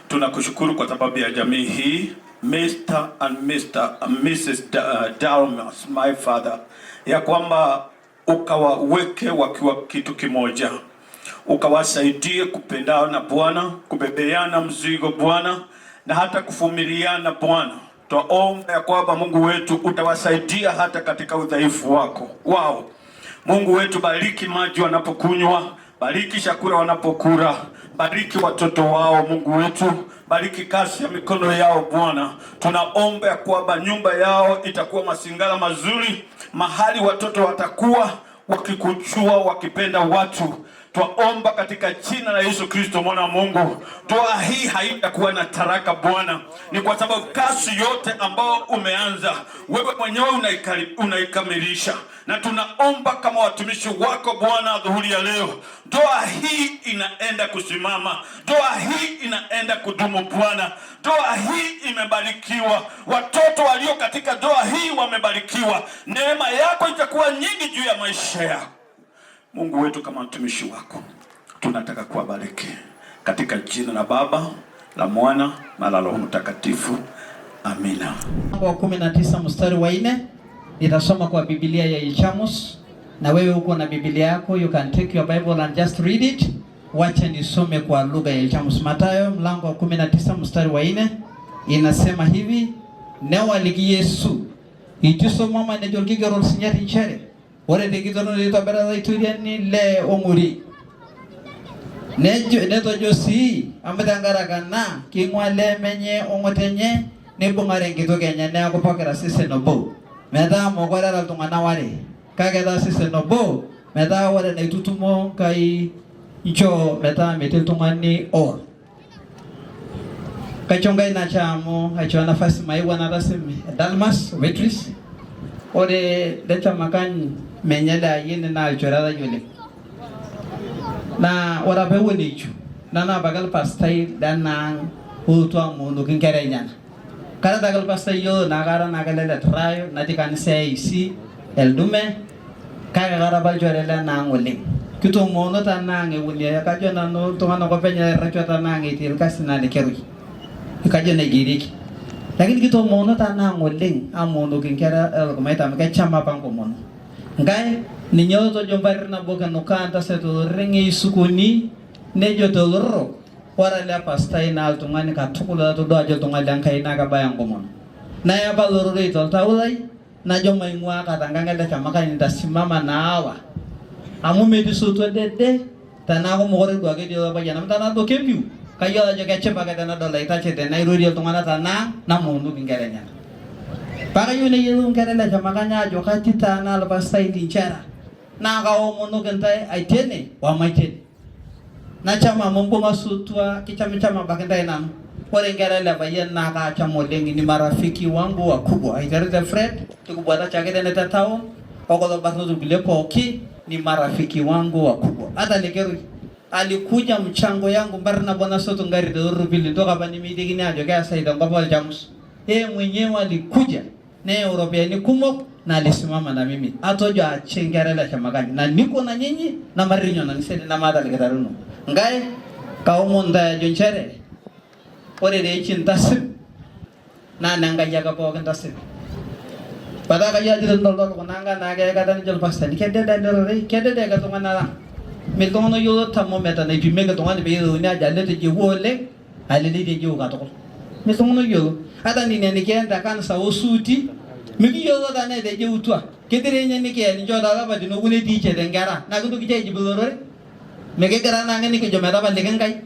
tunakushukuru kwa sababu ya jamii hii, Mr. and Mrs. Dalmas, my father, ya kwamba ukawaweke wakiwa kitu kimoja, ukawasaidie kupendana Bwana, kubebeana mzigo Bwana, na hata kuvumiliana Bwana. Twaomba ya kwamba Mungu wetu utawasaidia hata katika udhaifu wao. Mungu wetu, bariki maji wanapokunywa, bariki chakula wanapokula, bariki watoto wao Mungu wetu, bariki kazi ya mikono yao Bwana. Tunaomba ya kwamba nyumba yao itakuwa mazingara mazuri, mahali watoto watakuwa wakikuchua, wakipenda watu. Twaomba katika jina la Yesu Kristo mwana wa Mungu, toa hii haitakuwa na taraka Bwana. Ni kwa sababu kazi yote ambao umeanza wewe mwenyewe unaikamilisha. Na tunaomba kama watumishi wako Bwana, dhuhuri ya leo, toa hii inaenda kusimama, toa hii inaenda kudumu Bwana. Doa hii imebarikiwa, watoto walio katika doa hii wamebarikiwa. Neema yako itakuwa nyingi juu ya maisha yako. Mungu wetu, kama mtumishi wako tunataka kuwabariki katika jina la Baba, la Mwana na la Roho Mtakatifu. Amina. Mlango wa 19 mstari wa 4 nitasoma kwa Biblia ya Ilchamus, na wewe uko na Biblia yako, you can take your Bible and just read it. Wacha nisome kwa lugha ya Ilchamus. Mathayo mlango wa 19 mstari wa 4 inasema hivi: Newa ligi Yesu itiso mama ne jolki garol sinyati nchere ore de gidono de tabara ituriani le omuri neto josi amadangara kana kimwale menye ongotenye ne bongare ngito kenya ne akopakera sise nobo meta mogora la tungana wale kageda sise nobo meta wale na itutumo kai icho meta metel tungani or kachonga ina chamo hacho nafasi maiwa na rasmi Dalmas Beatrice ore leta makani menyada yene na chorada yule na ora bewe nichu na bagal pastai dana hutua mundu kinkere nyana kala dagal pastai yo nagara nagale trayo natikan sei eldume kaya gara bal chorela na ngole kito mono tanange wulia kajo na no to hano ko penya rachota nange til kasina ne keru kajo na giriki lakini kito mono tanange ngoleng amono kinkera elgometa me chama pango mono ngai ninyo to jombari na boka no kanta seto rengi sukuni nejo to loro wara la pastai na altungani ka tukula to do ajo tunga dankai na ka bayang komon na ya ba loro ri to taulai na jo mai ngwa ka tanganga le chama ka ni tasimama nawa amu medi soto dede tanako mogore do age dio ba yanam tana do kempiu kayo ajo ka chepa ka tana do lai ta chete na iro ri tungana tana na mundu kingerenya para yune yelung kerela jamakanya ajo ka titana la pastai dinchara na ka omono kentai aitene wa maitene na chama mbonga sutwa kichama bakenda ina wale ngerela bayen na ka chamo lengi ni marafiki wangu wakubwa ikarete Fred tukubwata chakete neta tao okolo bakno bile poki ni marafiki wangu wakubwa hata lekeru alikuja mchango yangu mbarna bwana soto ngari de rubili ndoka bani midigi ajo ka saida ngapa jamus mwenyewe alikuja na Europeani kumok na alisimama na mimi atojo achengerela chamagani na niko na nyinyi na marinyo na nisedi na mada leketaruno ngai kaumonda jonchere ore de chintasim na nanga jaga po kantasim pada kaya di ndol ko nanga naga ga dan jol pastan kede da dore kede de ga tonga na me tonga yo tammo meta na jume ga tonga be yo ni ajalle te jiwole alili de jiwo ga to me tonga yo ada ni ne kenda kan sa osuti migi yo da ne de jiwutwa kedere nya ni ke ni joda ga ba dino gune di che dengara na gudu ki je bulore mege gara na ngani ke jomera ba legengai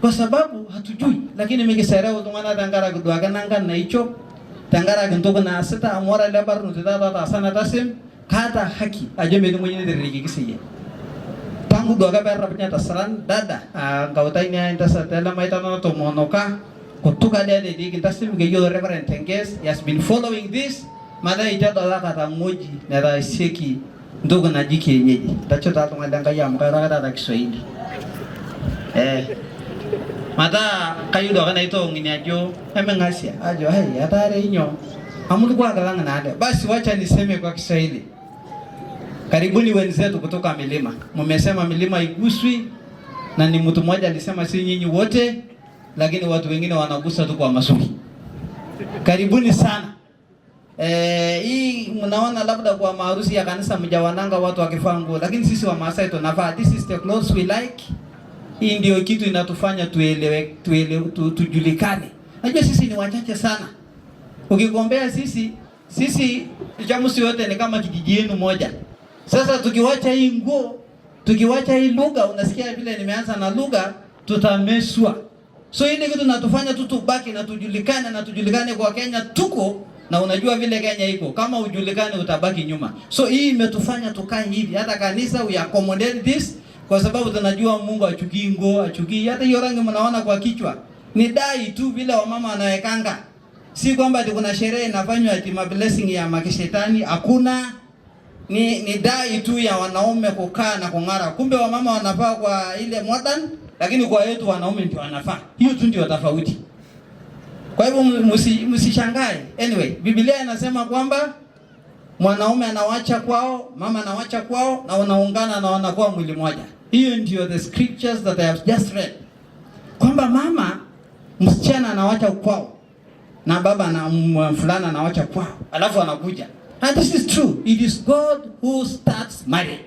kwa sababu hatujui lakini mege sera utungana dangara gudu aga nanga na icho dangara ginto na sita amora lebar nu tida ta sana tasim kata haki ajo meni mwenye ndiriki kisiye tangu doga berra punya tasaran dada ngautai ni anta satela maitano to monoka kutuka dede di kita sim ge yo reverend Tenges he has been following this mada ita dola kata moji na da seki ndogo na jike yenyeji tachota tungalanga ya mkara kata Kiswahili mada kayu doga na ito ngini ajo ngasia ajo hai atare inyo amuli kwa kalanga na ade basi wacha niseme kwa Kiswahili. Karibuni wenzetu kutoka milima. Mmesema milima iguswi na ni mtu mmoja alisema si nyinyi wote lakini watu wengine wanagusa tu kwa masuki. Karibuni sana. Hii mnaona labda kwa maharusi ya kanisa mjawananga watu wakivaa nguo lakini sisi wa Maasai tunavaa. This is the clothes we like. Hii ndio kitu inatufanya tujulikane. Najua sisi ni wachache sana. Ukikombea sisi jamusi yote ni kama kijiji yenu moja. Sasa tukiwacha hii nguo, tukiwacha hii lugha, unasikia vile nimeanza na lugha, tutameswa. So ile kitu natufanya tu tubaki na tujulikane kwa Kenya tuko na unajua vile Kenya iko. Kama ujulikane utabaki nyuma. So hii imetufanya tukae hivi. Hata kanisa we accommodate this kwa sababu tunajua Mungu achukii nguo, achukii hata hiyo rangi mnaona kwa kichwa. Ni dai tu vile wamama wanawekanga. Si kwamba kuna sherehe inafanywa ati blessing ya makishetani, hakuna. Ni dai tu ya wanaume kukaa na kung'ara. Kumbe wamama wanafaa kwa ile modern, lakini kwa yetu wanaume ndio wanafaa. Hiyo tu ndio tofauti. Kwa hivyo msishangae. Anyway, Biblia inasema kwamba mwanaume anawacha kwao, mama anawacha kwao na wanaungana na wanakuwa mwili mmoja. Hiyo ndio the scriptures that I have just read. Kwamba mama msichana anawacha kwao na baba na fulana anawacha kwao. Alafu anakuja. And this is true. It is God who starts marriage.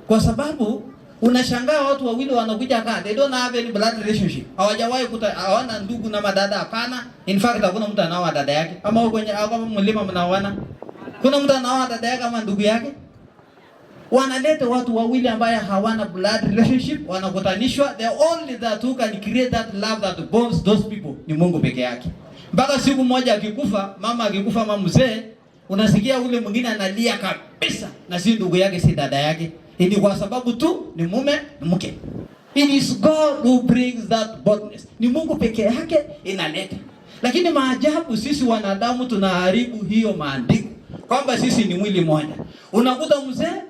Kwa sababu unashangaa watu wawili wanakuja kaa, they don't have any blood relationship. Hawajawahi hawana ndugu na madada hapana. In fact hakuna mtu anaoa dada yake. Ama kwenye kama mlima mnaoana. Kuna mtu anaoa dada yake kama ndugu yake. Wanaleta watu wawili ambao hawana blood relationship, wanakutanishwa. The only that who can create that love that bonds those people ni Mungu peke yake. Mpaka siku moja akikufa, mama mzee, unasikia ule mwingine analia kabisa na si ndugu yake si dada yake. Ni kwa sababu tu ni mume na mke. It is God who brings that boldness. Ni Mungu peke yake inaleta. Lakini maajabu sisi wanadamu tunaharibu hiyo maandiko. Kwamba sisi ni mwili mmoja. Unakuta mzee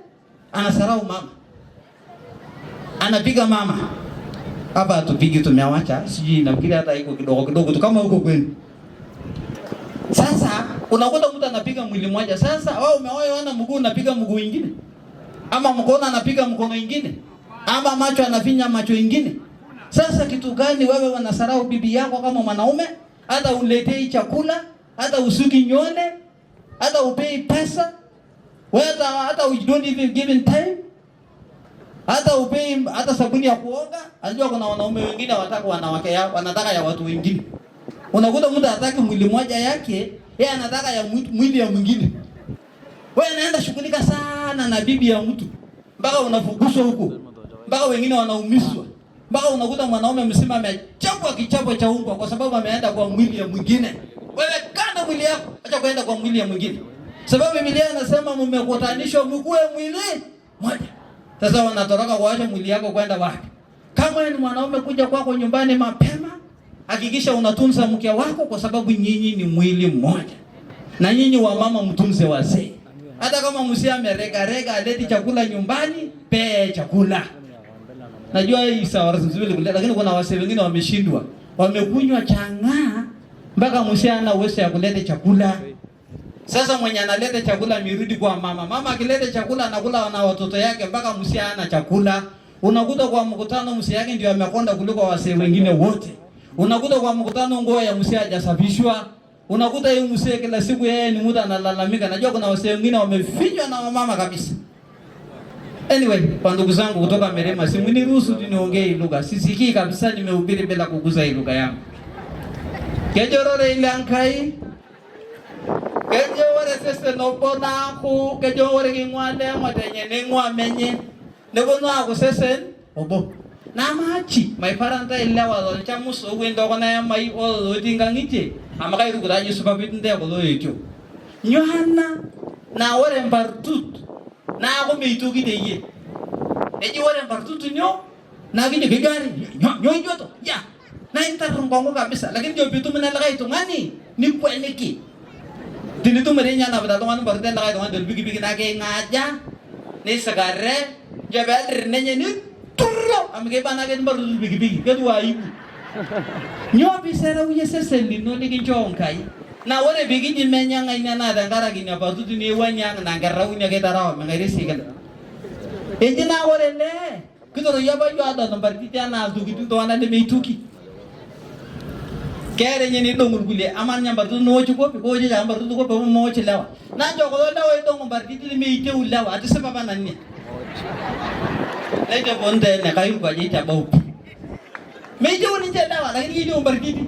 anasarau mama. Anapiga mama. Hapa tupigi tumeawacha, sijui nafikiri hata iko kidogo tu kama huko kwenu. Sasa unakuta mtu anapiga mwili mmoja. Sasa wao umewaona mguu unapiga mguu mwingine. Ama mkono anapiga mkono mwingine. Ama macho anafinya macho mengine. Sasa kitu gani wewe unasarau bibi yako kama mwanaume? Hata uletei chakula, hata usuki nywele, hata upei pesa, wewe hata you don't even give in time. Hata upei hata sabuni ya kuoga. Anajua kuna wanaume wengine wanataka wanawake yao, wanataka ya watu wengine. Unakuta mtu anataka mwili mmoja yake, yeye anataka ya mwili ya mwingine. Wewe unaenda shughulika sana na bibi ya mtu. Mpaka unafuguswa huko. Mpaka wengine wanaumizwa. Mpaka unakuta mwanaume msima amechapwa kichapo cha umbwa kwa sababu ameenda kwa mwili ya mwingine. Wewe kanda mwili yako, acha kwenda kwa mwili ya mwingine. Sababu Biblia inasema mmekutanishwa mkue mwili mmoja. Sasa wanatoroka kuacha mwili yako kwenda wapi? Kama ni mwanaume kuja kwako nyumbani mapema, hakikisha unatunza mke wako kwa sababu nyinyi ni mwili mmoja. Na nyinyi wamama mtunze wazee. Hata kama mzee amerega aleti chakula nyumbani, pe chakula. Najua hii sawa nzuri lakini kuna wazee wengine wameshindwa. Wamekunywa chang'aa mpaka mzee ana uwezo ya kuleta chakula. Sasa mwenye analeta chakula mirudi kwa mama. Mama akileta chakula anakula na watoto yake mpaka mzee hana chakula. Unakuta kwa mkutano mzee yake ndio amekonda kuliko wazee wengine wote. Unakuta kwa mkutano nguo ya mzee hajasafishwa. Unakuta yeye mzee kila siku yeye ni mtu analalamika. Najua kuna wazee wengine wamefinywa na mama kabisa. Anyway, kwa ndugu zangu kutoka Merema, simniruhusu niongee lugha. Sisikii kabisa nimehubiri bila kuguza hii lugha yangu. Kejorore ilankai. Kejorore sese nopona ku, kejorore kingwale mwatenye ningwa menye. Nebono ako sese obo. Namachi, my parents ilawa lo chamus ugwendo kona mai o dingangiche. Amakai rukuraji supabitinde ko lo ekyo. Nyohana na ore mbartut. na ako meituki deye eji wore mbartutu nyo na gini gari nyo to ya na intarungongo kabisa lakini jo bitu menalaga itu ngani ni kweniki dini tu merenya na bata tongan barten laga tongan del bigi na ke ngaja ni sagare jabal renenya ni turro amge bana ke bar bigi kedua ibu nyo bisera uye sesendi no ni kinchonkai na wore bigi di menya ngai na dangara gini apa tu ni wanya na garau nya ke tarawa mengai sigal enjina wore le kidoro yaba yo ada nombar titiana tu gitu to ana de meituki kere nyeni dongul gule aman nyambar tu no chuko ko je nyambar tu ko pe mo chilawa na jo ko lawa e dongul bar titi meite ulawa atu sababa nanni le de bonde ne kayu ko je ta bau meite woni je lawa la ni jo bar titi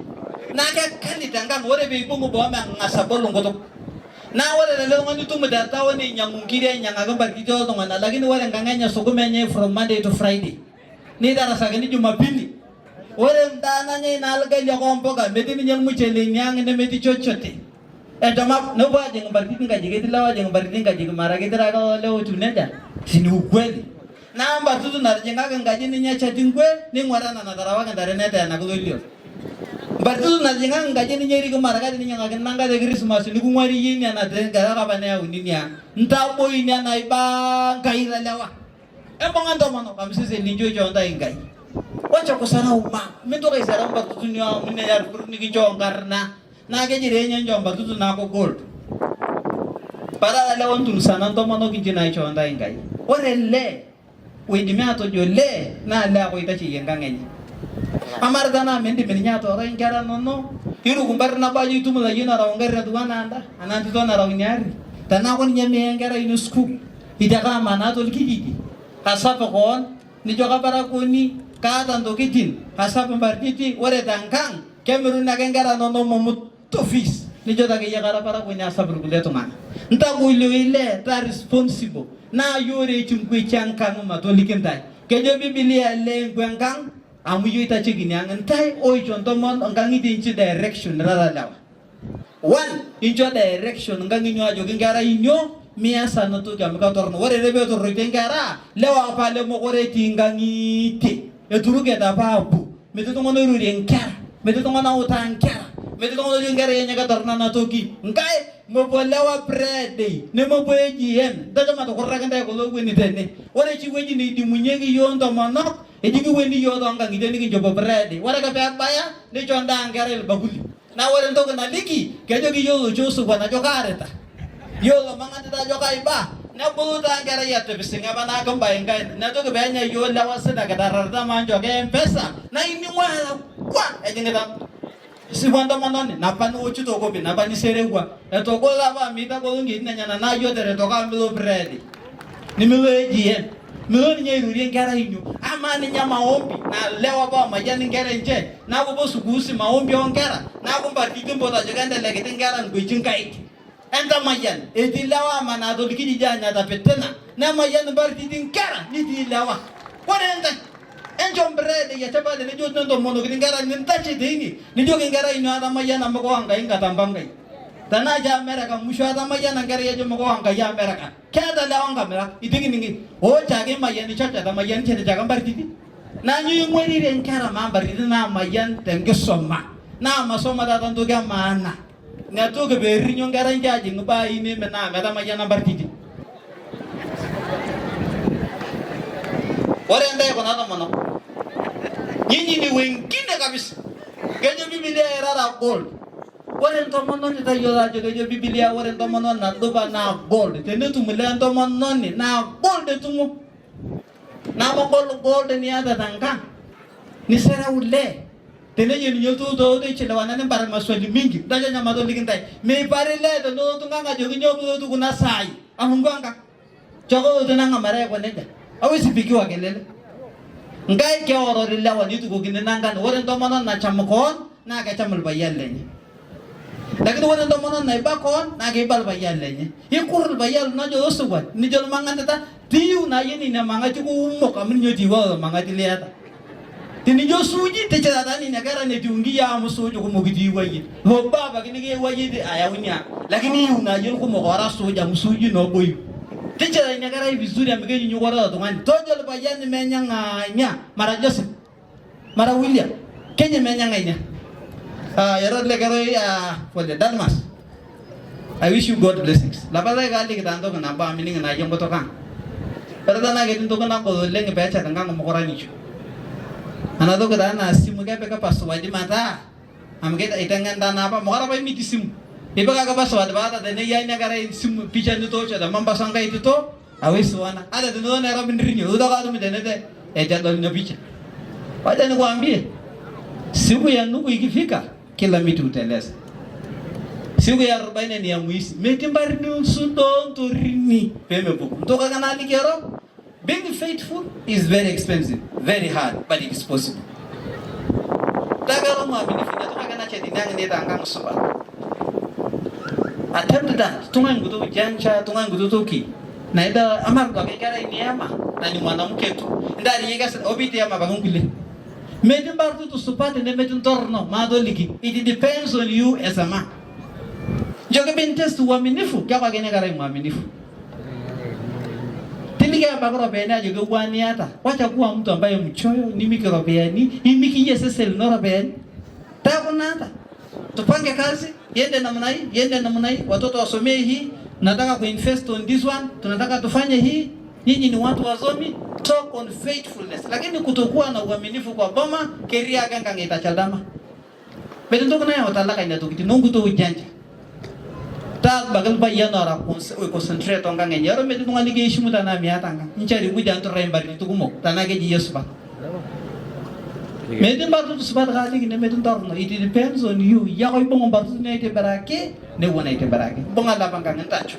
na ka kali tanga wore be bongo bo ma ngasa bolong ko to na wore le ngani tu meda ta woni nyangungire nyanga bar titi to ngana lakini wore nganganya sokumenye from Monday to Friday ni darasa gani Jumapili wore mdana nye nalga ile komboga medini nyang muchele nyang ne medi chochote etama no ba jeng bariti ngaji getilawa jeng bariti ngaji mara getira ka leo tuneja sini ukweli na mba tutu na jenga ngaji ni nya chatingwe ni ngwara na tarawa ka ndare neta na kulio bartu na jenga ngaji ni nyeri ko mara ka ni nyanga nanga de Christmas ni kumwari yini na de gara ka bana ya uninia ntabo ini na iba kaira lawa ebonga ndomono kamsise linjo jonda ingai wacha kusana uma mendo kai sara mba tutu nyo minne yar kurni ki jongarna na ke jire nya njomba tutu na ko gold para la wontu sana ndomono ki jina jonda ingai orelle wendi mi ato jolle na la ko itachi yenga ngenyi amardana mendi menya to ra ingara nonno hiru kumbar na ba yitu mula yina ra ngara duwana anda ananti to na ra nyari tana ko nyame ngara inu school idaka mana to likidi kasapa kon ni joka para kuni kata ndo kitin kasapa partiti ore tangkang kemerun na ngara nonno momut office ni jota ke yakara para kuni asabru kuleto man nta ile ta responsible na yore chumkwe chankang ma to likentai kejo biblia le ngwangkang amu yuita chigini angantai oi chonto mon ngangi dinchi direction rara lawa one incho direction ngangi nyo ajo ngara inyo mia sano to kamika torno wore rebe to rotengara lewa pale mo kore tingangi te eturuke da babu metu to ngono ruri nkara metu to ngono utankara metu to ngono ngara yenya ka torna na toki ngai mo bolewa prede ne mo boeji en daga ma to korra kanda ko lo weni tenne wore chi weni ni di munyegi yondo monok ejigi weni yodo ngangi deni ki jobo prede wore ka pe baya ne jonda ngare baguli na wore ndo na liki kejo ki yodo josu bana jogareta yolo mangata da jogai ba na bulu da ngare ya to bisinga bana ka bayenga na to ke banya yola wasada ka dararda manjo ke pesa na ini wala kwa ejinga si wanda manone na panu uchu to gobi na pani seregwa to ko la ba mi ta ko ngi nyana na yo tere to ka milo bread ni milo ejie milo ni nyeru ri ngara inyu ama ni nyama ombi na lewa ba majani ngara nje na ko bo sukusi maombi ongera na ko ba titimbo ta joganda lege ngara ngujin kai enda majan eti lewa mana do likidi janya ta petena na majan bar titin ngara ni di lewa ko enda enjom bread ya taba de jo ndo mono ngara ni tachi dini ni jo ngara ino ada mayana mako anga inga tambangai tana ja meraka musho ada mayana ngara ya jo mako anga ya meraka kada la anga meraka idingi ningi o jage mayani chacha da mayani chete jaga bartiti na nyu ngweri re ngara ma bartiti na mayan tenge soma na masoma da tanto ga mana na to ge beri nyu ngara njaji ngba ini mena meta mayana bartiti ore ndai ko na mono nyinyi ni wengine kabisa kejo biblia rara gold ore ndo mono ni ta yola jo kejo biblia ore ndo mono na doba na gold tene tumule ndo mono ni na gold tumu na mo gold ni ada tangka ni sera ule tene yeni nyoto do de chelawana ne bar maswali mingi daja nyama do ligintai me pare le do no tunganga jo nyobo do kuna sai ahunganga jogo do nanga mare ko neja awisi bikiwa kelele ngai ke oro rilawa ni tugo gine nangan wore ndo monon na chamkon na ka chamul bayal lenye lakini wore ndo monon na ibakon na ke bal bayal lenye yikurul bayal na jo suwa ni jol manganda ta tiu na yeni na mangati ko ummo kamin nyoti wa mangati liata tini jo suji te chada ni nagara ne jungi ya musuju ko mogidi wayi ho baba kini ke wayi de ayawnya lakini una jol ko mo ora suja musuju no boy Teacher inagara vizuri amgeji nyugora tungani. Tojo bayani menyanga nya mara Joseph. Mara William. Kenya menyanga nya. Yaro legara for the Dalmas. I wish you God blessings. Labada gali kita anto kana ba mining na jombo to kan. Pero na gedin to kana ko lenge pecha tanga ngomokora nicho. Anado kada na simu ka peka paso wadi mata. Amgeta itangan dana apa mokara ba miti simu. Iba ka paso wadi bata de ne yanya gara simu picha nito cha da mamba sanga itito. Awes wana. Ada de no na ra bindrinyo. Uda ka to midene de ejado ni picha. Wacha nikwambie. Siku ya nuku ikifika kila mtu uteleza. Siku ya 40 ni ya mwisi. Metimbari ni usundon turini. Peme buku. Mtoka kana alikero. Being faithful is very expensive, very hard, but it is possible. Tagaro mwaminifu na tunga kana cheti nangi neta angang soba. Attempt that. Tunga ngutu jancha, tunga ngutu toki. Na ida amar kwa kekara iniama. Na ni mwanamke tu. Ndari yega obiti ama bagungile. Metimbari tu supate ne metuntorno madoliki. It depends on you as a man. Joge bentes tu mwaminifu. Kya kwa kene kara mwaminifu. Tilika bakoro bena joge kwani ata. Wacha kuwa mtu ambaye mchoyo ni mikiro beani, ni mikiye sese linora beani. Tako nata. Tupange kazi, yende namna hii, watoto wasomee hii, nataka kuinvest on this one, tunataka tufanye hii. Nyinyi ni watu wasomi, talk on faithfulness. Lakini kutokuwa na uaminifu kwa boma, keria ganga ngitachaldama. Bado ndo kuna watalaka inatukiti nungu to ujanja. Tak bagal ba yan ora concentrate on kang yaro medu ngali ge ishimu tana mi atanga inchari gujan to rembar ni tugumo tana ge yesu ba medu ba tu subat gali ne medu torno it depends on you ya ko bong ba tu ne te barake ne wona te barake bonga la bang kang tacho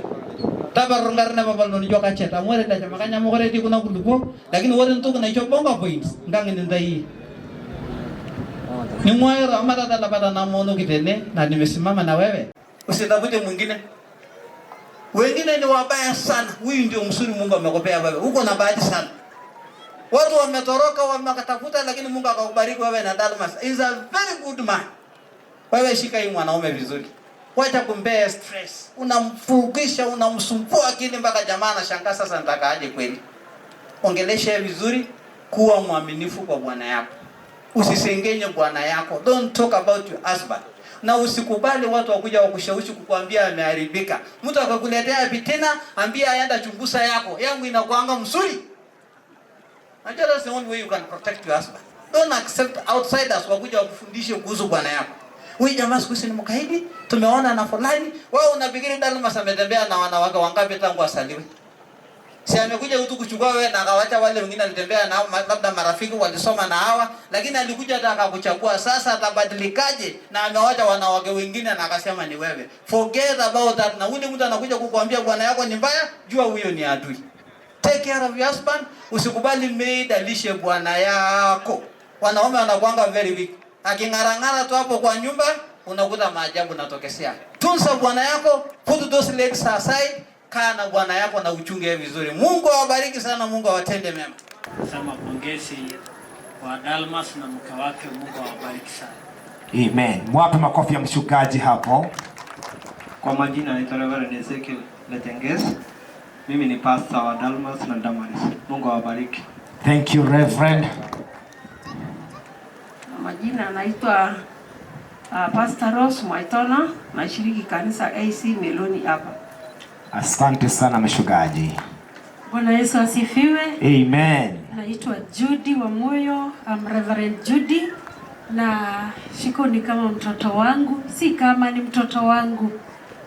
tabar ngar na babal non joka cheta more da makanya mo gore di kuna kulugo lakini wore ntu kuna icho bonga points ngang ni ndai ni moyo ramada da labada na mono kitene na nimesimama na wewe. Usitafute mwingine. Wengine ni wabaya sana. Huyu ndio msuri Mungu amekupea wewe. Uko na bahati sana. Watu wametoroka wamekatafuta lakini Mungu akakubariki wewe na Dalmas. Is a very good man. Wewe shika hii mwanaume vizuri. Wacha kumpea stress. Unamfukisha, unamsumbua akili mpaka jamaa anashangaa sasa nataka aje kweli. Ongelesha vizuri, kuwa mwaminifu kwa bwana yako. Usisengenye bwana yako. Don't talk about your husband. Na usikubali watu wakuja wakushawishi kukuambia ameharibika. Mtu akakuletea bitina, ambia aenda chunguza yako. Yangu inakuanga mzuri. And that's the only way you can protect your husband. Don't accept outsiders wakuja wakufundishe kuhusu bwana yako. Wewe jamaa siku hizi ni mkaidi, tumeona na fulani, wewe unafikiri Dalmas ametembea na wanawake wangapi tangu asaliwe? Si amekuja tu kuchukua wewe na akawacha wale wengine alitembea nao labda marafiki walisoma na hawa, lakini alikuja hata akakuchagua. Sasa atabadilikaje na amewacha wanawake wengine na akasema ni wewe? Forget about that. Na ule mtu anakuja kukuambia bwana yako ni mbaya, jua huyo ni adui. Take care of your husband. Usikubali maid alishe bwana yako. Wanaume wanakuanga very weak. Aking'arang'ara tu hapo kwa nyumba unakuta maajabu natokesea. Tunza bwana yako, put those legs aside. Kaa na bwana yako na uchunge vizuri. Mungu awabariki sana, Mungu awatende mema. Sema pongezi kwa Dalmas na mke wake, Mungu awabariki sana. Amen. Mwape makofi ya mshukaji hapo. Kwa majina naitwa Reverend Ezekiel Letenges. Mimi ni pastor wa Dalmas na Damaris. Mungu awabariki. Thank you Reverend. Majina naitwa Pastor Rose Mwaitona, nashiriki kanisa AC Meloni hapa. Asante sana mshukaji. Bwana Yesu asifiwe. Amen. Naitwa Judy wa moyo, Reverend Judy, na shiko ni kama mtoto wangu, si kama ni mtoto wangu.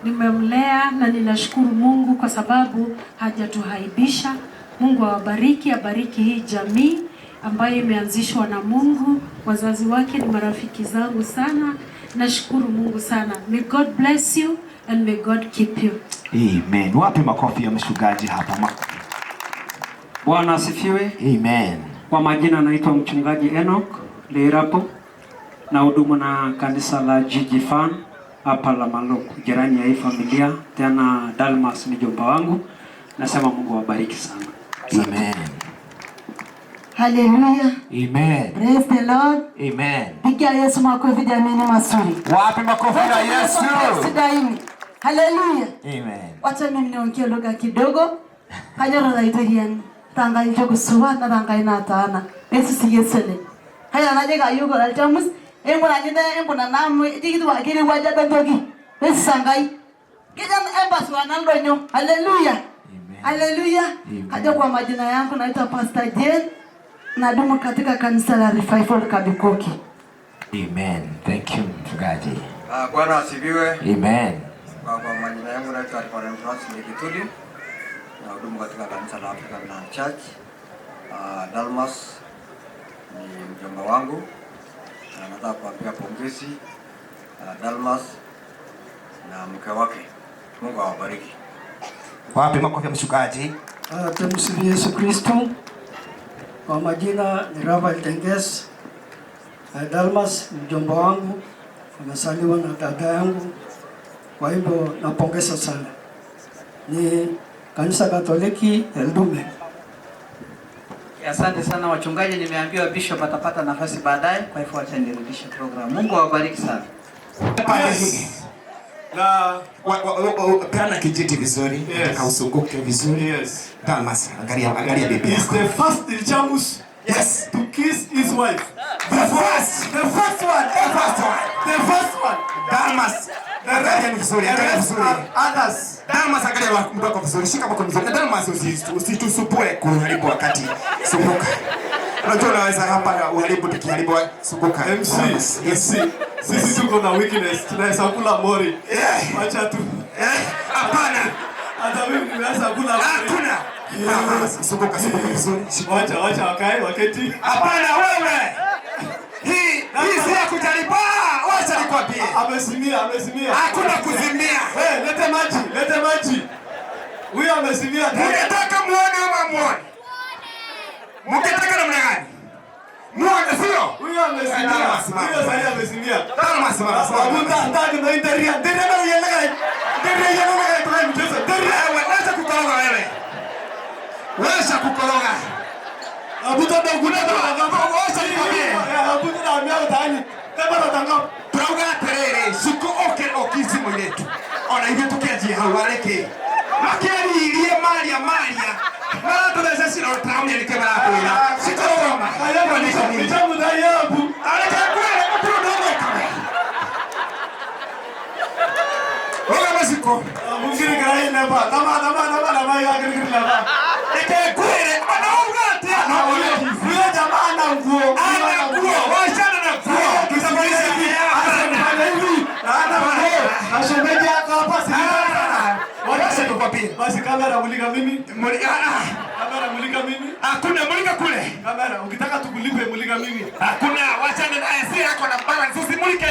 Nimemlea na ninashukuru Mungu kwa sababu hajatuhaibisha. Mungu awabariki, abariki hii jamii ambayo imeanzishwa na Mungu. Wazazi wake ni marafiki zangu sana. Nashukuru Mungu sana. May God bless you and may God keep you. Amen. Wape makofi ya mshukaji hapa. Bwana asifiwe. Amen. Kwa majina naitwa mchungaji Enoch Leirapo, na hudumu na kanisa la GG-Fan hapa la Maloko, jirani ya hii familia. Tena Dalmas ni jomba wangu. Nasema Mungu awabariki sana. Amen. Hallelujah. Amen. Praise the Lord. Amen. Pigia Yesu makofi jamani mazuri. Wapi makofi ya Yesu? Sidaimi. Hallelujah. Amen. Wacha mimi niongee lugha kidogo. Kanyoro da ito hiyan. Tangay jogo suwa na tangay na taana. Yesu siyesele. Haya naje ga yugo alchamus. Embo na nyida embo na namu. Tikitu wakili waja bentogi. Yesu sangai. Kijam embas wanalonyo. Hallelujah. Hallelujah. Kaja kwa majina yangu naitwa Pastor Jane. Nadumu katika kanisa la Revival Kabikoki. Amen. Thank you, mchungaji. Bwana asifiwe. Amen. Kwa majina yangu naitwa Reverend Francis Lekituli. Nahudumu katika kanisa la African Church. Dalmas ni mjomba wangu. Nataka kuambia pongezi Dalmas na mke wake. Mungu awabariki. Wapi makofi ya mchungaji? Tumsifu Yesu Kristo. Kwa majina ni Rafael Tenges. Dalmas mjomba wangu, amesaliwa na dada yangu. Kwa hivyo napongeza sana. Ni kanisa Katoliki Eldume. Asante sana wachungaji, nimeambiwa Bishop atapata nafasi baadaye, kwa hivyo acha nirudishe program. Mungu awabariki sana. Na peana kijiti vizuri, nataka usunguke vizuri. Yes. Dalmas, angalia bibi. He's the first in Chamus. Yes. To kiss his wife. The first one. Dalmas. Angalia vizuri, Others. Dalmas, angalia mbako vizuri, shika mbako vizuri. Dalmas, usitusupue kuharibu wakati sumbuka. Unajua unaweza hapa uharibu tukiharibu sumbuka. MC. Sisi tuko na weakness, tunaweza kula mori. Acha tu. Hapana. Hata mimi nimeanza kula mori. Hakuna. Sumbuka vizuri. Wacha waketi. Hapana wewe. Hii si ya kujaribu. Wacha nikwambie. Amesimia. Hakuna kuzimia. Lete maji. Huyo amesimia. Unataka muone ama muone? Mkitaka namna gani? Muone sio? Huyo amesimia. Huyo sasa amesimia. Kama simama. Abuta ndani na interia. Ndio yeye kwa mchezo. Wacha kukoroga wewe. Wacha kukoroga. Abuta ndio kuna wacha nikwambie. Abuta na amia tani. Kama natanga turauga terere suko okizi mwiretu. Ona hivyo tukianjia hawareke. Makeririe Maria. Mara tunaweza sio tauni alikema hapo. Sikoroma. Hayo ni jambo da yabu. Alikakwenda mtu ndogo kama. Wala masiko. Mungkin kai napa. Tama mai agri napa. Ekekwere anaunga tena. Huyo jamaa ana nguo. Wachana na nguo. Tusamalize hivi. Ashemeje hapa sisi. Wacha nikwambie. Basi kamera mulika mimi. Kamera mulika mimi. Hakuna mulika kule. Kamera ukitaka tukulipe mulika mimi. Hakuna, wachana na AC yako na balance usimulike.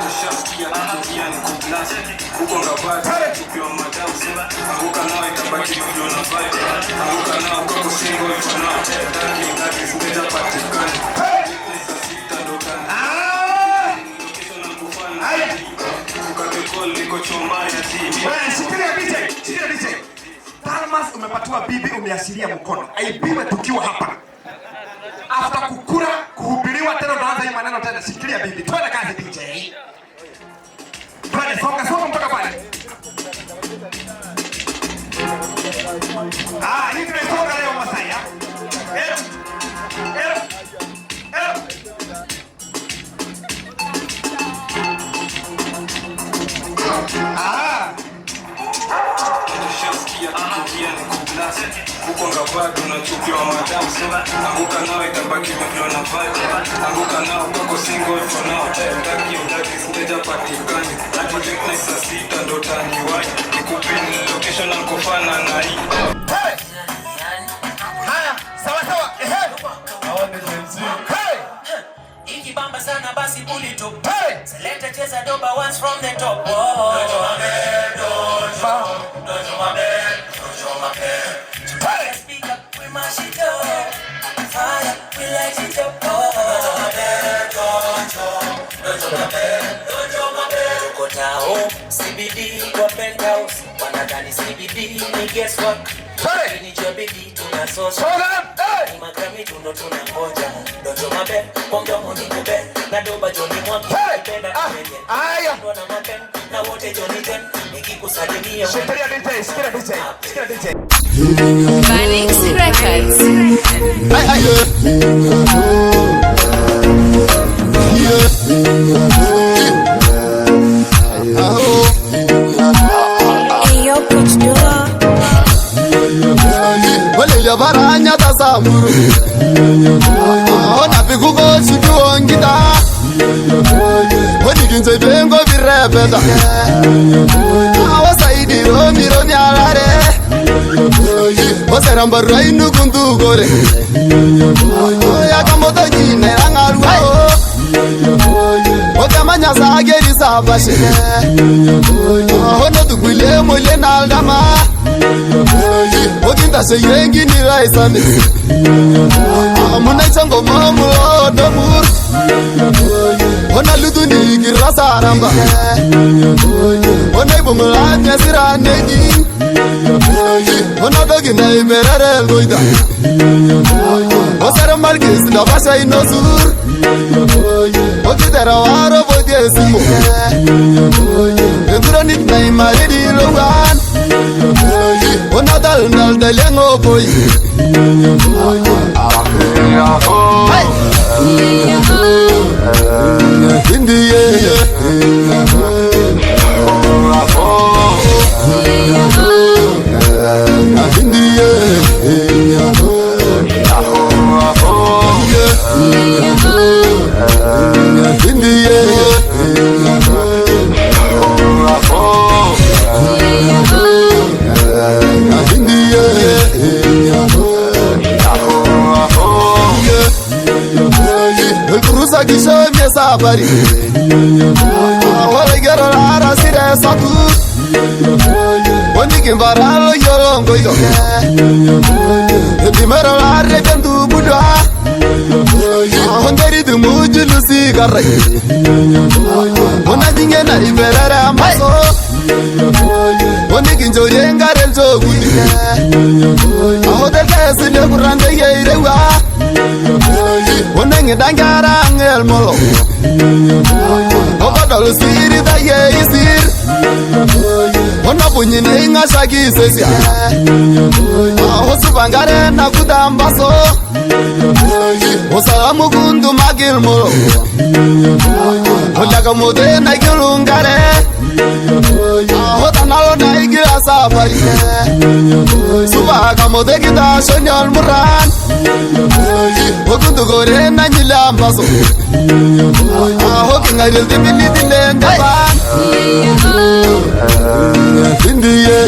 Tushasikia tukia ni kublast. Huko ngabati tukiwa madam sema. Anguka nao itabaki tukiwa na vibe. Anguka nao kwa kusingo ifa nao. Ndaki sikuja patikani. Sita ndo tani. Location na kufana. Ukakekol liko choma ya TV. Wewe shikilia DJ. Dalmas umepatiwa bibi, umeashiria mkono. Aibiwe tukiwa hapa. After kukura kuhubiriwa tena unaanza hii maneno tena. Shikilia bibi. Twende kazi DJ. Twende songa mpaka pale. Hii tumesonga leo Masai. Tushasikia tukia ni kublast. Huko ngabati unachukiwa madam sema. Anguka nao itabaki tukiwa na vibe. Anguka nao kwa kusingo ifa nao. Ndaki sikuja patikani. Project na saa sita ndo taniwai. Nikupeni location na kufana na hii. Haya, sawa. Ikibamba sana basi pull it up. Select a cheza doba once from the top. Speak up, we mash it up. Fire, we light it up. Tuko tao, CBD kwa penthouse. Wanadhani CBD ni guesswork. Ni jabidi tunasosa. Ni magrami tundo tunangoja. Dojo mabe, kwa mdomo ni kube. Na doba joni mwangu. Penda kumenye. Aya. na wote Johnny Ten nikikusalimia Shikilia DJ, shikilia DJ, shikilia DJ. Vanix Records. Ayo, coach Dora. Wale baranya tasamuru. Ona pikuko sikiongita. Wani kinse bengo virepeta. Awasaidi romi alare. Wasaramba rainu kundu gore. Yakamoto jine rangaruwa. Otamanya sageri sabashe. Ono tukwile mwile naldama. Okinta se yengi ni raisame. Amuna chango mamulo domur. Ona lutu ni girasa ramba. Ona ibumula nyasira neji. Ona dogi na imerere goida. Osara malgis na basha inosur. Okitera waro bodie simo. Endronik na imaredi logan. Ona dal nal delengo boy. Hey. Indiye. Sabari, wala gero ara sire satu. Wani kimbaralo yolongo yo. Dimero la rekendu budwa. Honderi du mujulu sigarai. Wona dinge na iberara maso. Wani kinjo yengare jogudi. Ahotel kesi le kurande yeirewa. Wona ngedangara angel molo. Okodol siri da yeisir. Wona bunyine inga shagi sesia. Hosu bangare na kudambaso. Osalamu kundu magil molo. Olaka mode na gilungare. Hota nalo na igira safari. Suba kamode kita shonyol muran. Okundu gore na nyilambaso. Hoki ngaril dibili dilende ban. Indiye.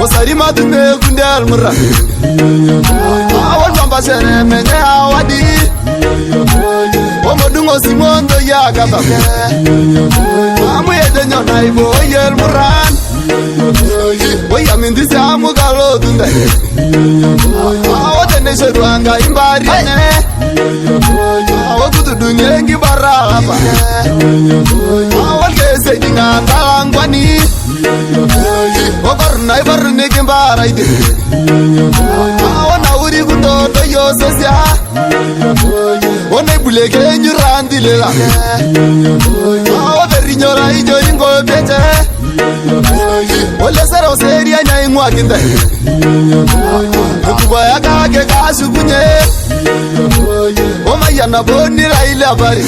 Osarima dunde kunde almura. Awal bamba sene menye awadi. Omodungo simondo ya gaba. Amu yedenyo na ibo yel muran. Oya mindisi amu galo dunde. Awote neshe duanga imbari ne. Awokutu dunyengi baraba. Awal kese dinga talangwani. Okorna ibarne kimbara ide. Awana uri kutoto yosesia. Ona ibuleke nyurandi lela. Awa berinyora ijo ingo bete. Ole sero seria nya ingwa kinde. Kubaya kage kashukunye. Oma yana boni raila bari.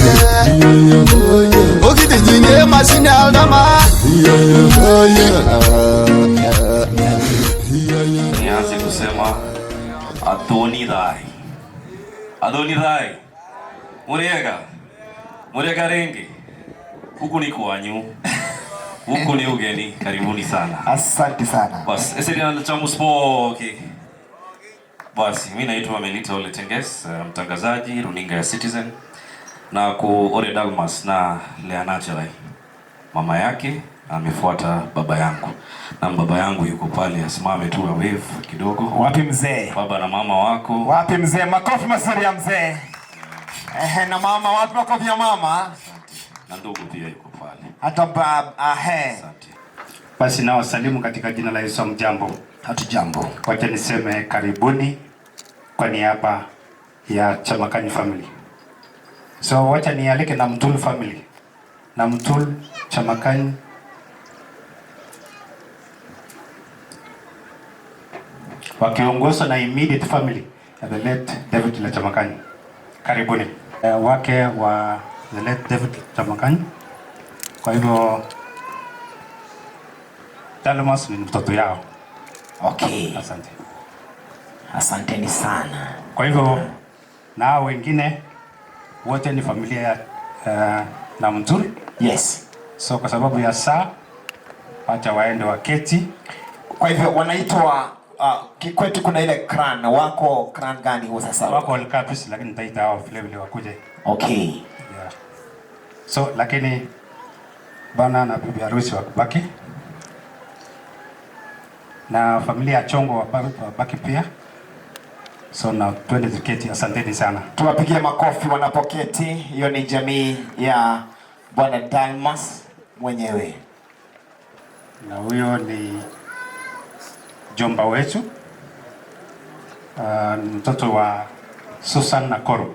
Okiti jinge mashine aldama. Nianze kusema Adonidai. Adonidai. Muriega rengi. Huku ni kwanyu. Huku ni ugeni. Karibuni sana. Asante sana. Bas, eseri na chamu spoki. Basi, mimi naitwa Melita Ole Tenges, mtangazaji runinga ya Citizen. na ku ore Dalmas na Leanacharai. Mama yake amefuata baba yangu. Na baba yangu yuko pale, asimame tu wave kidogo. Wapi mzee? Baba na mama wako. Wapi mzee? Makofi mazuri ya mzee. Na mama, wapi makofi ya mama? Na ndugu pia yuko pale. Hata baba, Basi na wasalimu katika jina la Yesu. Mjambo. Hatujambo. Wacha niseme karibuni kwa niaba ya Chamakanyi family. So wacha nialike na Mtul family. Na Mtul Chamakanyi wakiongozwa na immediate family ya the late David la Chamakanyi. Karibuni. Wake wa the late David Chamakanyi. Kwa hivyo Dalmas ni mtoto yao. Okay. Asante. Asanteni sana. Kwa hivyo na wengine wote ni familia ya na Mtul. Yes. So kwa sababu ya saa wacha waende waketi. Kwa hivyo wanaitwa kikwetu kuna ile clan. Wako clan gani huo sasa? Wako Olkapis, lakini nitaita hao vile vile wakuje. Okay. Yeah. So lakini bana na bibi harusi wakubaki. Na familia ya Chongo wabaki pia. So na twende tuketi. Asanteni sana. Tuwapigie makofi wanapoketi. Hiyo ni jamii ya Bwana Dalmas mwenyewe. Na huyo ni jomba wetu. Mtoto wa Susan Nakoro.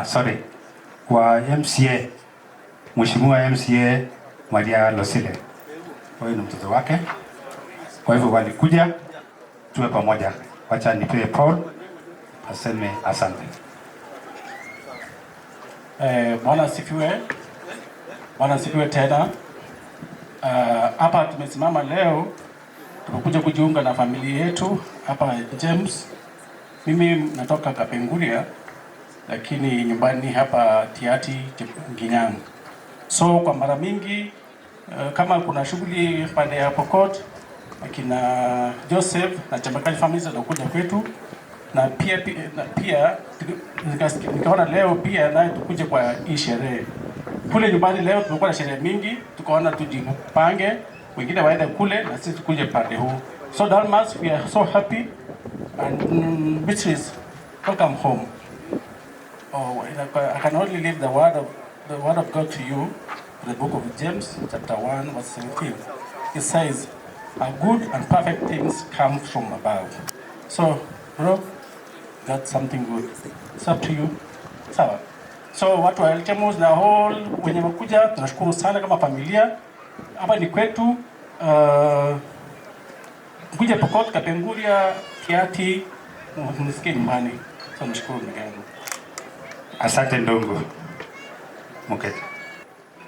Sorry. Wa MCA. Mheshimiwa MCA Maria Losile. Huyo ni mtoto wake. Kwa hivyo walikuja tuwe pamoja. Wacha nipe Paul aseme asante. Bwana asifiwe. Bwana asifiwe tena. Hapa tumesimama leo, tumekuja kujiunga na familia yetu hapa James. Mimi natoka Kapenguria lakini nyumbani hapa Tiati Ginyang. So kwa mara mingi kama kuna shughuli pande ya Pokot, akina Joseph na Chamakanyi families wanakuja kwetu, na pia nikaona leo pia naye tukuje kwa hii sherehe. Kule nyumbani leo tumekuwa na sherehe mingi, tukaona tujipange, wengine waende kule na sisi tukuje pande huu. So Dalmas, we are so happy and Beatrice, welcome home. I can only leave the word of God to you. The book of James, chapter 1, verse 17. It says, "A good and perfect things come from above." So, bro, got something good. It's up to you. Sawa. So, watu wa Elchemus na whole wenye wakuja, tunashukuru sana kama familia. Hapa ni kwetu. Kuja Pokot, Kapenguria, Tiati, mnisikie nyumbani. So, nashukuru mgeni. Asante ndongo. Muketi.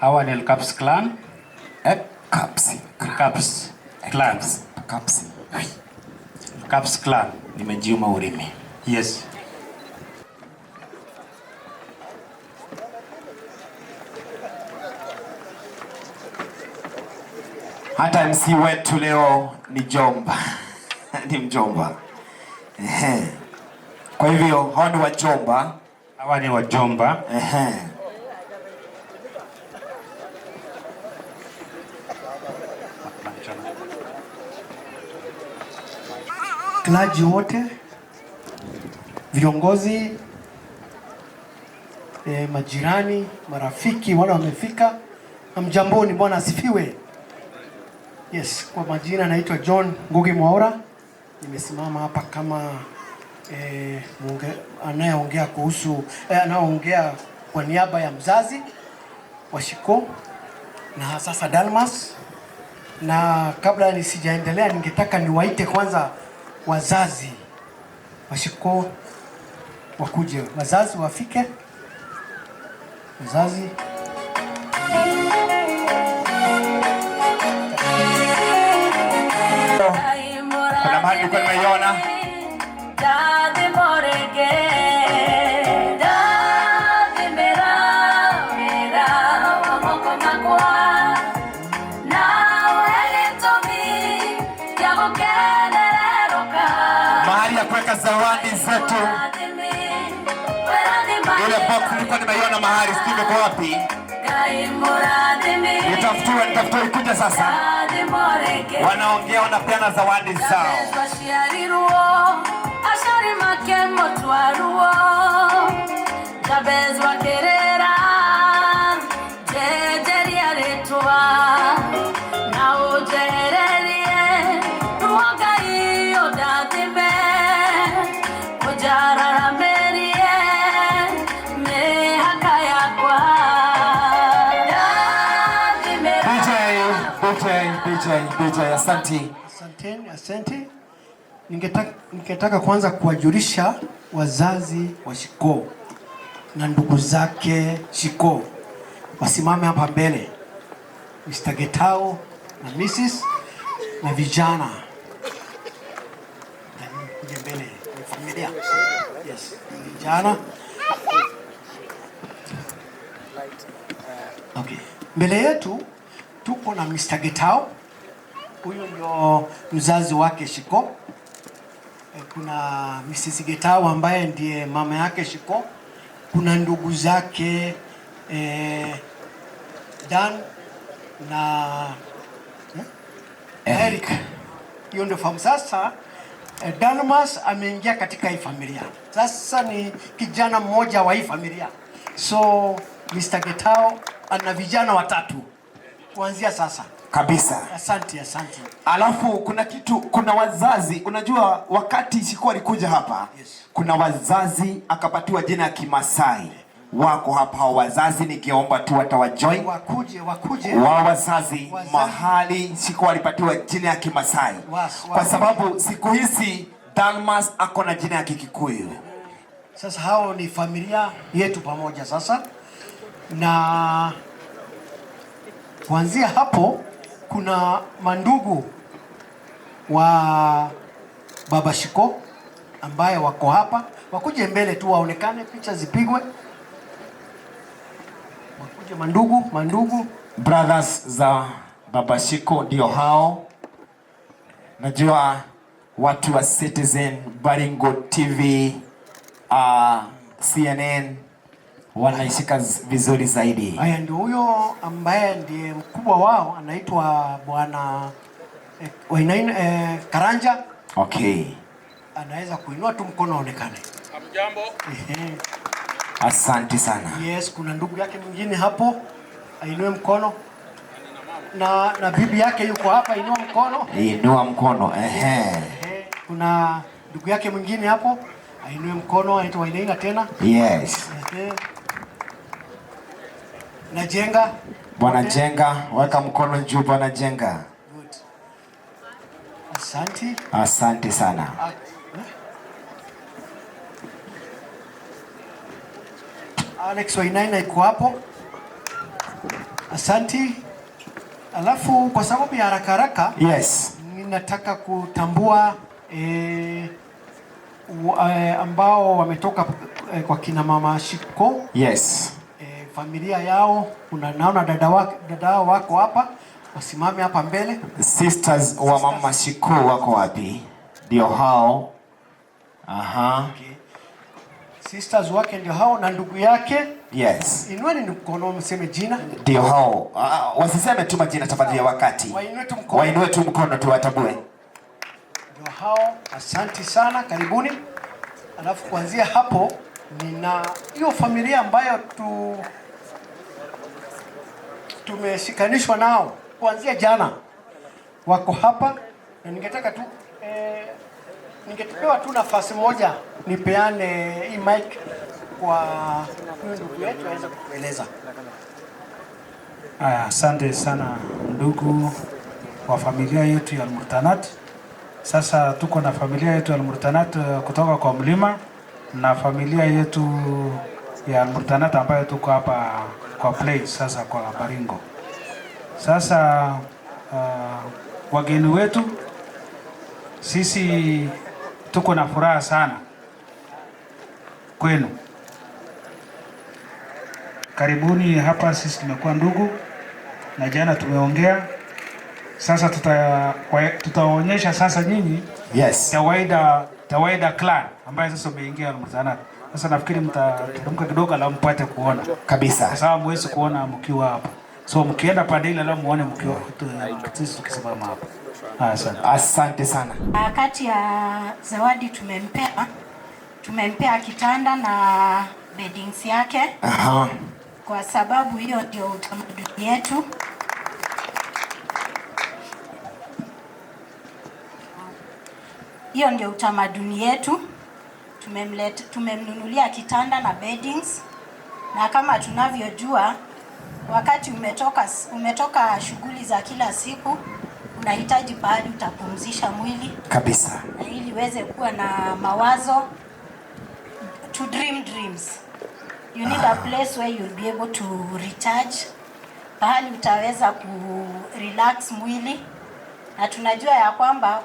Hawa ni Elkaps clan. Elkaps clans. Elkaps clan. Nimejiuma urimi. Yes. Hata MC wetu leo ni jomba. Ni mjomba. Kwa hivyo hao ni wajomba. Hawa ni wajomba. Klaji wote, viongozi, majirani, marafiki wale wamefika. Mjamboni, Bwana asifiwe. Yes, kwa majina naitwa John Ngugi Mwaura. Nimesimama hapa kama anayeongea kuhusu anaongea kwa niaba ya mzazi wa Shiko na sasa Dalmas. Na kabla nisijaendelea, ningetaka niwaite kwanza wazazi wa Shiko wakuje. Wazazi wafike. Wazazi. Kuna mahali kwa nimeiona. Mahali ya kuweka zawadi zetu. unaiona mahali. Steve kwa wapi? Nitafutue kuja sasa. Wanaongea, wanapeana zawadi zao. DJ, asante. Asante. Ningetaka kwanza kuwajulisha wazazi wa Shiko na ndugu zake Shiko wasimame hapa mbele. Mr. Getao na Mrs. na vijana. Kuja mbele ni familia. Yes, vijana. Okay. Mbele yetu tuko na Mr. Getao. Huyu ndio mzazi wake Shiko. Kuna Mrs. Getao ambaye ndiye mama yake Shiko. Kuna ndugu zake Dan na Eric. Hiyo ndio famu. Sasa Dalmas ameingia katika hii familia. Sasa ni kijana mmoja wa hii familia. So Mr. Getao ana vijana watatu kuanzia sasa. Kabisa. Asante. Alafu kuna wazazi, unajua wakati Shiko alikuja hapa, kuna wazazi akapatiwa jina ya Kimasai. Wako hapa wazazi, nikiomba tu watawajoin. Wakuje. Wazazi mahali Shiko alipatiwa jina ya Kimasai. Kwa sababu siku hizi Dalmas ako na jina ya Kikikuyu. Sasa hao ni familia yetu pamoja sasa. Na kuanzia hapo kuna mandugu wa baba Shiko ambaye wako hapa. Wakuje mbele tu waonekane, picha zipigwe. Wakuje mandugu. Brothers za baba Shiko ndio hao. Najua watu wa Citizen, Baringo TV, CNN wanaishika vizuri zaidi. Haya, ndio huyo ambaye ndiye mkubwa wao anaitwa bwana Karanja. Okay. Anaweza kuinua tu mkono aonekane. Hamjambo. Asante sana. Yes, kuna ndugu yake mwingine hapo, ainue mkono. Na bibi yake yuko hapa, inua mkono. Inua mkono. Kuna ndugu yake mwingine hapo, ainue mkono, anaitwa Wainaina tena. Yes. Na Jenga. Bwana Jenga, weka mkono juu Bwana Jenga. Good. Asante. Asante sana. Alex Wainaina iko hapo. Asante. Alafu kwa sababu ya haraka yes, ninataka kutambua ambao wametoka kwa kina mama Shiko. Yes. Familia yao, naona dada wako hapa, wasimame hapa mbele. Sisters wa mama Shiko wako wapi? Ndio hao. Okay. Sisters wake ndio hao na ndugu yake. Yes. Inueni mkono mseme jina. Ndio hao. Wasiseme tu majina tafadhali wakati. Wainue tu mkono tu watabue. Ndio hao. Asante sana, karibuni. Alafu kuanzia hapo nina hiyo familia ambayo tumeshikanishwa nao kuanzia jana. Wako hapa na ningetaka tu ningetupewa tu nafasi moja nipeane hii mic kwa ndugu yetu aweze kueleza. Asante sana ndugu wa familia yetu ya Al-Murtanat. Sasa tuko na familia yetu ya Al-Murtanat kutoka kwa mlima na familia yetu ya Al-Murtanat ambayo tuko hapa kwa place sasa kwa Baringo. Sasa wageni wetu, sisi tuko na furaha sana kwenu. Karibuni hapa, sisi tumekuwa ndugu na jana tumeongea. Sasa tutaonyesha sasa nyinyi yes, Tawaida clan ambayo sasa umeingia Al-Murtanat. Sasa nafikiri mtateremka kidogo la mpate kuona kabisa, kwa sababu mwezi kuona mkiwa hapa, so mkienda pande ile la muone mkiwa sisi tukisimama hapa. Asante sana. Kati ya zawadi tumempea kitanda na beddings yake. Aha. Kwa sababu hiyo ndio utamaduni yetu. Hiyo ndio utamaduni yetu. Tumemnunulia kitanda na beddings, na kama tunavyojua wakati umetoka shughuli za kila siku, unahitaji pahali utapumzisha mwili kabisa, na ili uweze kuwa na mawazo, to dream dreams. You need a place where you'll be able to recharge, pahali utaweza ku relax mwili. Na tunajua ya kwamba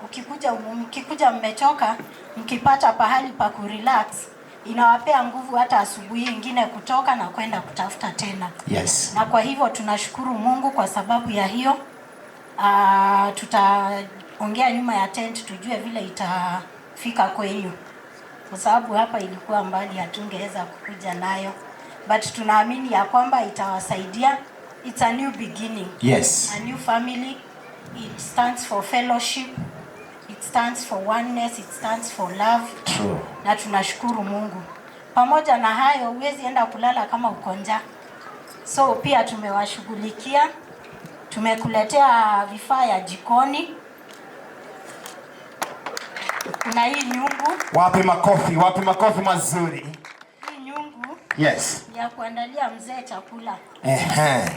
mkikuja mmechoka, mkipata pahali pa ku relax, inawapea nguvu hata asubuhi ingine kutoka na kwenda kutafuta tena. Yes. Na kwa hivyo tunashukuru Mungu kwa sababu ya hiyo. Tutaongea nyuma ya tent tujue vile itafika kwenu, kwa sababu hapa ilikuwa mbali, hatungeweza kukuja nayo, but tunaamini ya kwamba itawasaidia. It's a new beginning. Yes. A new family. It stands for fellowship. It stands for oneness. It stands for love. True. Na tunashukuru Mungu. Pamoja na hayo, huwezi enda kulala kama uko njaa. So pia tumewashughulikia. Tumekuletea vifaa ya jikoni. Kuna hii nyungu. Wapi makofi mazuri. Hii nyungu. Yes. Ya kuandalia mzee chakula.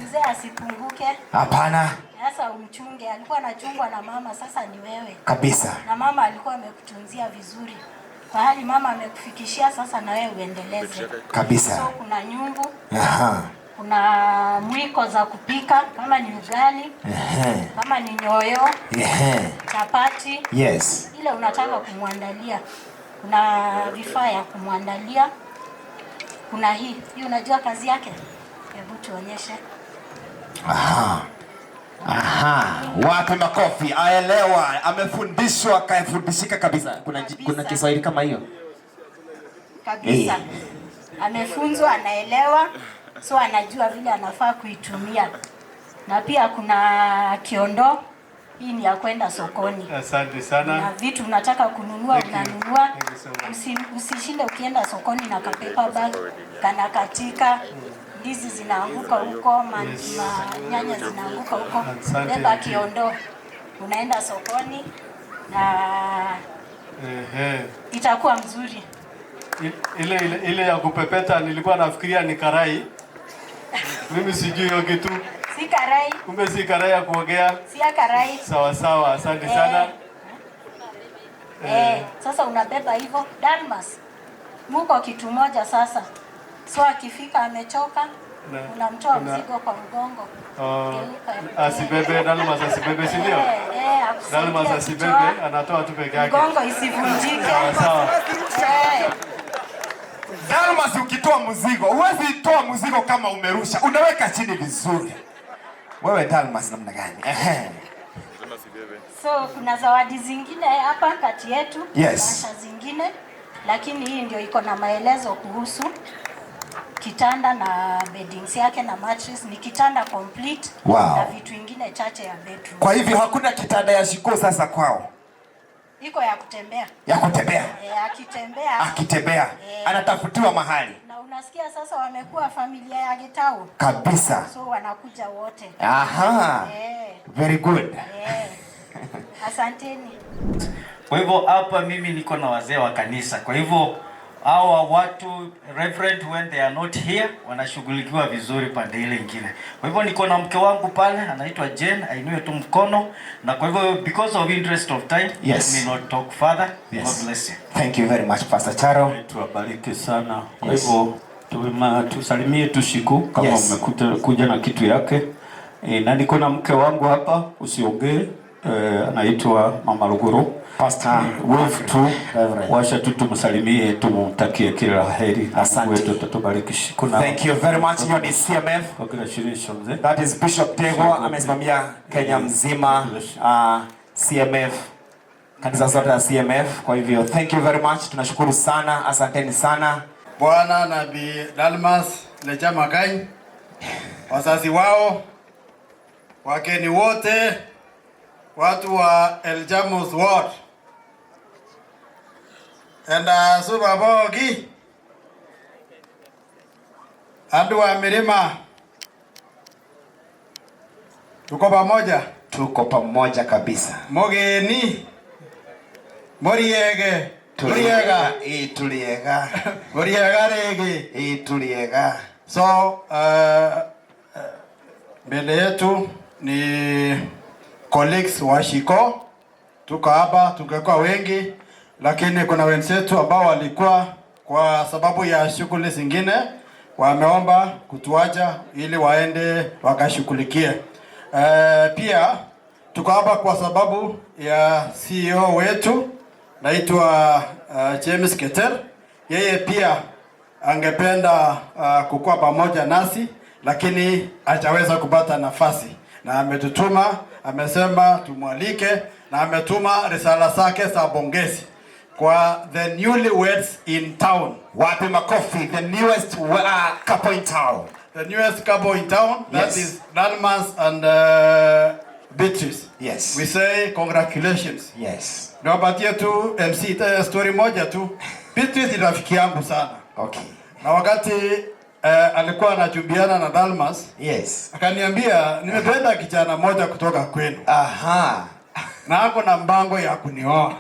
Mzee asipunguke. Hapana. Sasa umchunge, alikuwa anachungwa na mama, sasa ni wewe. Kabisa. Na mama alikuwa amekutunzia vizuri. Pahali mama amekufikishia, sasa na wewe uendeleze. Kabisa. So kuna nyungu. Aha. Kuna mwiko za kupika kama ni ugali. Kama ni nyoyo. Chapati. Yes. Ile unataka kumwandalia. Kuna vifaa ya kumwandalia. Kuna hii unajua kazi yake? Hebu tuonyeshe. Wapi makofi. Aelewa, amefundishwa, kaifundishika kabisa. Kuna Kiswahili kama hiyo? Kabisa. Amefunzwa, anaelewa, so anajua vile anafaa kuitumia. Na pia kuna kiondoo. Hii ni ya kwenda sokoni. Asante sana. Na vitu unataka kununua unanunua. Usishinde ukienda sokoni na kapepa bag kana katika ndizi zinaanguka huko, nyanya zinaanguka huko. Beba kiondoo. Unaenda sokoni na itakuwa mzuri. Ile ya kupepeta nilikuwa nafikiria ni karai. Mimi sijui hiyo kitu. Si karai. Kumbe si karai ya kuogea. Si ya karai. Sawa, asante sana. Sasa unabeba hivyo. Dalmas, muko kitu moja sasa. So akifika amechoka, unamtoa mzigo kwa mgongo. Asibebe, Dalmas asibebe, si ndio? Dalmas asibebe, anatoa tu peke yake. Mgongo isivunjike. Sawa. Dalmas, ukitoa mzigo, huwezi toa mzigo kama umerusha. Unaweka chini vizuri. Wewe Dalmas namna gani? So kuna zawadi zingine hapa kati yetu. Yes. Basha zingine, lakini hii ndio iko na maelezo kuhusu kitanda na beddings yake na mattress. Ni kitanda complete. Wow. Na vitu vingine chache ya bedroom. Kwa hivyo hakuna kitanda ya shiko sasa kwao. Iko ya kutembea. Ya kutembea. Akitembea. Anatafutiwa mahali. Na unasikia sasa wamekuwa familia ya Gitau. Kabisa. So wanakuja wote. Very good. Asanteni. Kwa hivyo hapa mimi niko na wazee wa kanisa. Kwa hivyo hawa watu reverend when they are not here wanashughulikiwa vizuri pande ile nyingine. Kwa hivyo niko na mke wangu pale anaitwa Jane, ainue tu mkono, na kwa hivyo because of interest of time let me not talk further. God bless you. Thank you very much Pastor Charo. Tuwabariki sana. Kwa hivyo tusalimie Tushiku kama umekuja na kitu yake. Na niko na mke wangu hapa, usiongee. Anaitwa Mama Luguru. Pastor Wolf tu. Washa tu tumsalimie, tumtakie kila heri. Asante. Tutubariki. Thank you very much. You ni CMF. Congratulations. That is Bishop Tego, amesimamia Kenya mzima. CMF. Kanisa zote la CMF. Kwa hivyo thank you very much. Tunashukuru sana. Asanteni sana. Bwana Nabii Dalmas Lechamakai, wazazi wao, wageni wote, watu wa Eljamus Ward, enda subabogi, andu wa milima, tuko pamoja? Tuko pamoja kabisa. Mogeni, Moriege, Moriega, tuliega. Moriega rege, tuliega. So, mbele yetu ni colleagues wa Shiko. Tuko hapa, tungekuwa wengi, lakini kuna wenzetu ambao walikuwa kwa sababu ya shughuli zingine wameomba kutuacha ili waende wakashughulikie. Pia tuko hapa kwa sababu ya CEO wetu naitwa James Keter. Yeye pia angependa kukua pamoja nasi, lakini hajaweza kupata nafasi, na ametutuma, amesema tumwalike, na ametuma risala zake za bongezi kwa the newlyweds in town. Wapi makofi, the newest couple in town. The newest couple in town, that is Dalmas and Beatrice. Yes. We say congratulations. Yes. Nawapatia tu MC story moja tu. Beatrice ni rafiki yangu sana. Okay. Na wakati alikuwa anachumbiana na Dalmas, yes, akaniambia nimependa kijana moja kutoka kwenu. Aha. Na hapo na mpango ya kunioa.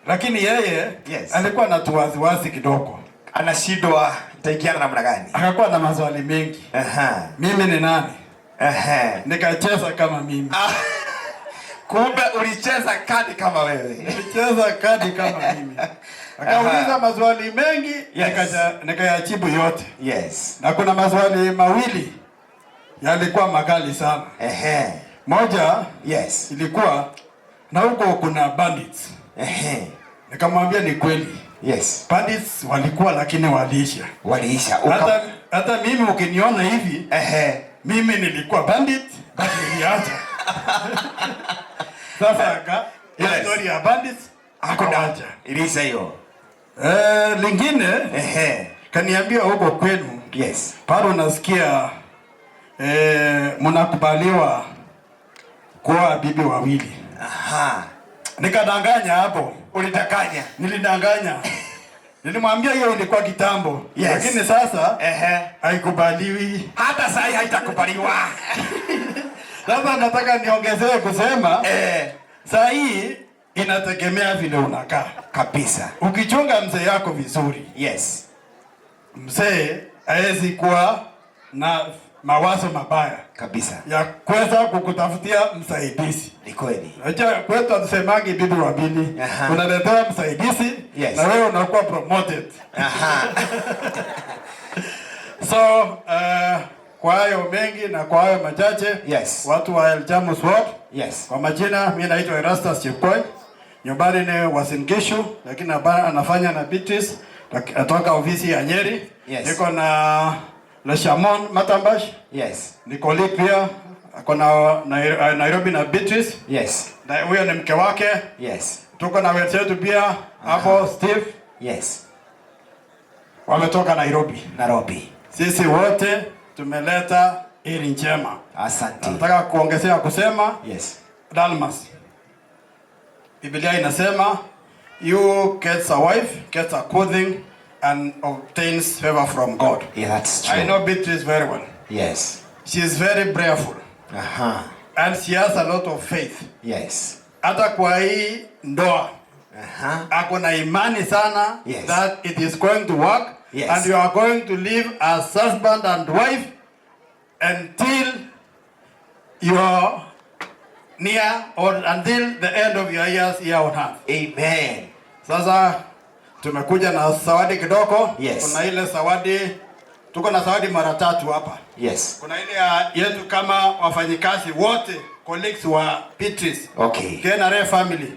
Lakini yeye alikuwa na tuwaziwazi kidogo. Anashindwa nitaikiana namna gani? Akakuwa na maswali mengi. Aha. Mimi ni nani? Aha. Nikacheza kama mimi. Kumbe ulicheza kadi kama wewe. Nilicheza kadi kama mimi. Akauliza maswali mengi, nikayajibu yote. Yes. Na kuna maswali mawili yalikuwa makali sana. Moja, ilikuwa na huko kuna bandits. Nikamwambia ni kweli. Yes. Bandits walikuwa lakini waliisha. Waliisha. Hata mimi ukiniona hivi, mimi nilikuwa bandit, but niliacha. Sasa story ya bandits hakuacha. Ilisha hiyo. Lingine kaniambia huko kwenu. Yes. Paro nasikia mnakubaliwa kwa bibi wawili. Aha. Nikadanganya hapo. Ulidanganya? Nilidanganya. Nilimwambia hiyo ilikuwa kitambo. Yes. Lakini sasa haikubaliwi. Hata sasa haitakubaliwa. Sasa nataka niongezee kusema saa hii inategemea vile unakaa. Kabisa. Ukichunga mzee yako vizuri. Yes. Mzee hawezi kuwa na mawazo mabaya kabisa ya kuweza kukutafutia msaidizi. Ni kweli. Acha kwetu tusemangi bibi wa bili. Unaletea msaidizi na wewe unakuwa promoted. So kwa hayo mengi na kwa hayo machache, watu wa Eljamus Ward, kwa majina mimi naitwa Erastus Chepkoech, nyumbani ni Uasin Gishu, lakini anafanya na Beatrice atoka ofisi ya Nyeri. Niko na Leshamon Matambash. Ni colleague pia ako na Nairobi na Beatrice. Na huyo ni mke wake. Tuko na wenzetu pia hapo Steve. Wametoka Nairobi. Sisi wote tumeleta heri njema. Asante. Nataka kuongezea kusema Dalmas, Biblia inasema you gets a wife, gets a clothing and obtains favor from God. Yeah, that's true. I know Beatrice very well. Yes. She is very prayerful. And she has a lot of faith. Yes. Hata kwa hii ndoa ako na imani sana that it is going to work. And you are going to live as husband and wife until you are near or until the end of your years here on earth. Amen. Sasa tumekuja na zawadi kidogo. Kuna ile zawadi, tuko na zawadi mara tatu hapa. Kuna ile yetu kama wafanyikazi wote, colleagues wa Beatrice. KNRA family.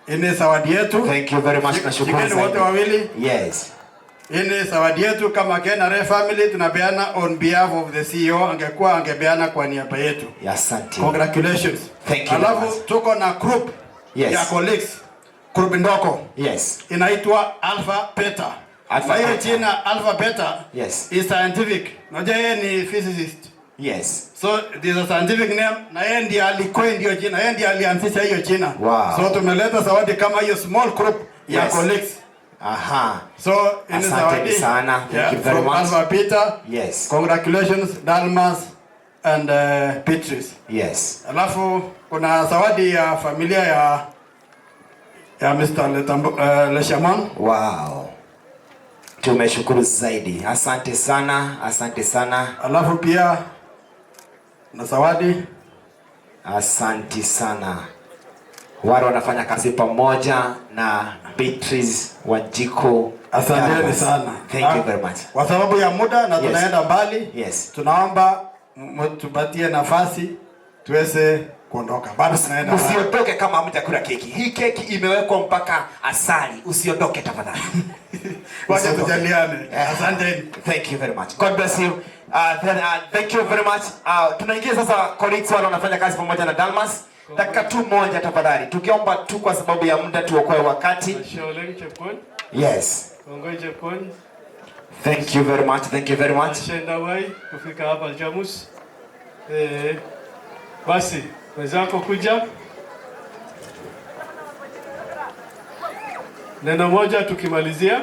Ini zawadi yetu. Thank you very much. Nashukuru wote wawili. Ini zawadi yetu kama KNRA family tunapeana on behalf of the CEO, angepeana kwa niaba yetu. Asante. Congratulations. Thank you. Alafu tuko na group ya colleagues. Group ndoko. Inaitwa Alpha Beta. Na hiyo jina alpha beta Yes. is scientific. Unajua yeye ni physicist. Yes. So there's a scientific name na yeye ndiye alikoin ndio jina. Yeye ndiye alianzisha hiyo jina. Wow. So tumeleta zawadi kama hiyo small group ya Yes. colleagues. Aha. So in Asante zawadi sana. Thank you very from much. Alpha Beta. Yes. Congratulations Dalmas and Beatrice. Yes. Alafu kuna zawadi ya familia ya Mr. Leshaman. Wow. Tumeshukuru zaidi. Asante sana. Asante sana. Alafu pia na zawadi. Asante sana. Wale wanafanya kazi pamoja na Beatrice Wanjiko. Asanteni sana. Thank you very much. Kwa sababu ya muda na tunaenda mbali. Yes. Tunaomba tupatie nafasi tuweze kuondoka. Bado tunaenda mbali. Usiondoke kama hamjakula keki. Hii keki imewekwa mpaka asali. Usiondoke tafadhali. Wacha tujaliane. Asanteni. Thank you very much. God bless you. Thank you very much. Tunaingia sasa colleagues wale wanafanya kazi pamoja na Dalmas. Dakika tu moja tafadhali. Tukiomba tu kwa sababu ya muda tuokoe wakati. Yes. Thank you very much. Thank you very much. Shendawai kufika hapa Jamus. Basi wenzako kuja. Neno moja tukimalizia.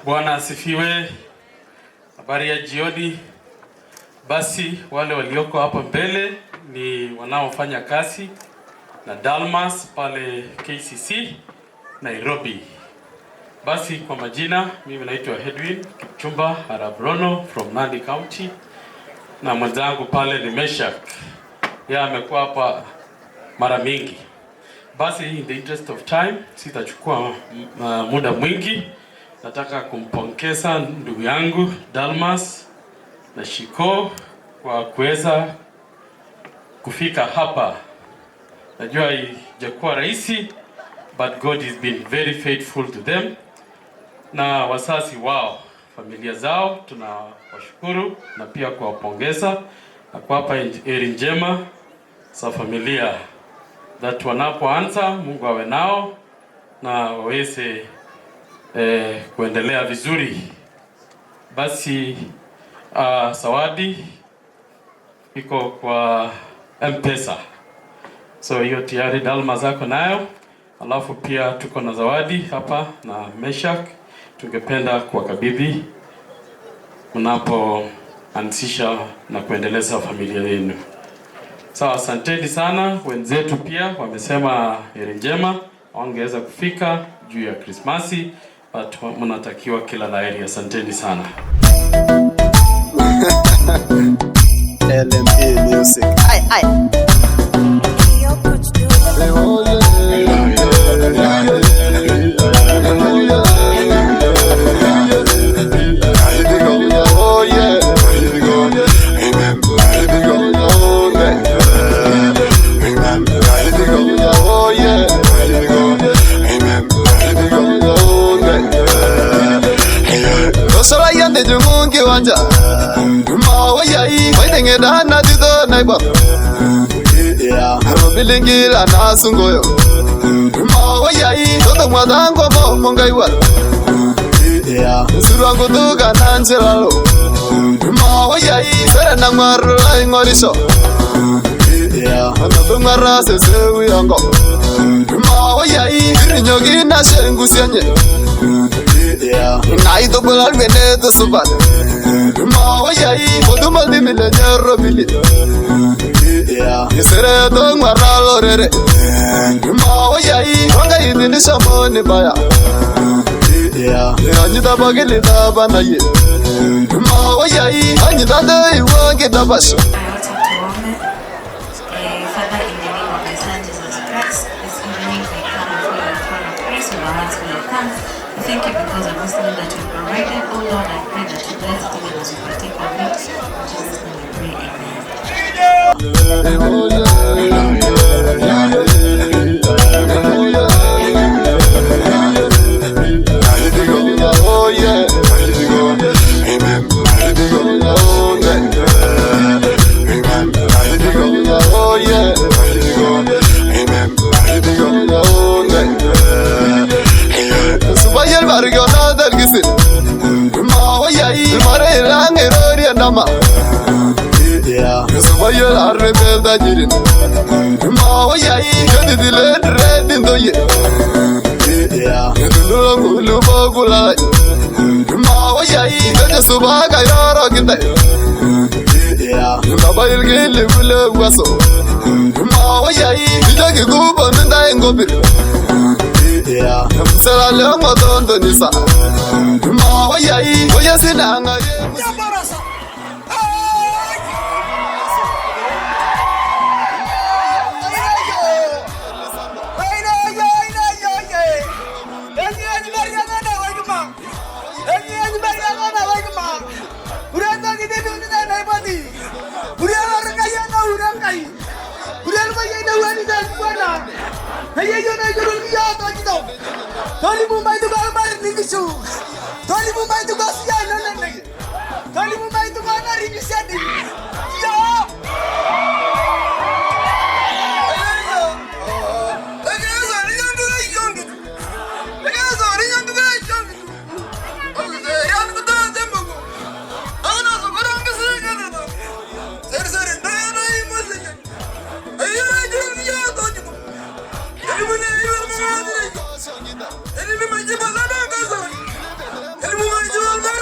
Bwana asifiwe. Habari ya jioni. Basi wale walioko hapa mbele ni wanaofanya kazi na Dalmas pale KCC Nairobi. Basi kwa majina mimi naitwa Edwin Kipchumba Arabrono from Nandi County na mwenzangu pale ni Meshak. Yeye amekuwa hapa mara mingi. Basi in the interest of time sitachukua muda mwingi. Nataka kumpongeza ndugu yangu Dalmas na Shiko kwa kuweza kufika hapa. Najua haijakuwa rahisi, but God has been very faithful to them. Na wazazi wao, familia zao, tunawashukuru na pia kuwapongeza na kuwapa heri njema za familia. That wanapoanza Mungu awe nao na waweze kuendelea vizuri. Basi zawadi iko kwa M-Pesa. So hiyo tayari Dalmas zako nayo. Alafu pia tuko na zawadi hapa na Meshak. Tungependa kuwakabidhi mnapoanzisha na kuendeleza familia yenu. Sawa, asanteni sana. Wenzetu pia wamesema heri njema, wangeweza kufika juu ya Krismasi, but mnatakiwa kila la heri. Asanteni sana. LMA Music. Ai. Oh yeah. Sala yande jumungi wanja mawa yai waitenge dana dido naiba bilingira nasungoyo mawa yai todo mwadango mo mongaiwa surango duga nanjelalo mawa yai sera nangmaru lai ngoriso anabu ngara sesewu yango mawa yai nyogi na shengusenye Nai to bulal mene to subat mawa yai oduma dimile nyero bili Isere to ngwaralo rere mawa yai wanga idini shamoni baya Anyita bagili daba na ye mawa yai anyita de iwangi dabash Father, in the name of my Son Jesus Christ, this evening we come before your throne of grace with our hearts full of thanks. We thank you because of this meal that you've provided. Oh Lord, I pray that you bless it even as we partake of it. In Jesus' name we pray, Oh yeah. Amen. Oh yeah. Amen. Arigona del Gisin Mawayai Mare Rangi Rori and Nama Subayal Arrebel da Jirin Mawayai Gadi the lead red in the year Nulu Bogula Mawayai Gaja Subaga Yorokinda Nabayil Gili Willa Waso Mawayai Jagi Guba Nanda Ngobir Sera Lama Dondo Nisa Mawayai Oyasinanga Any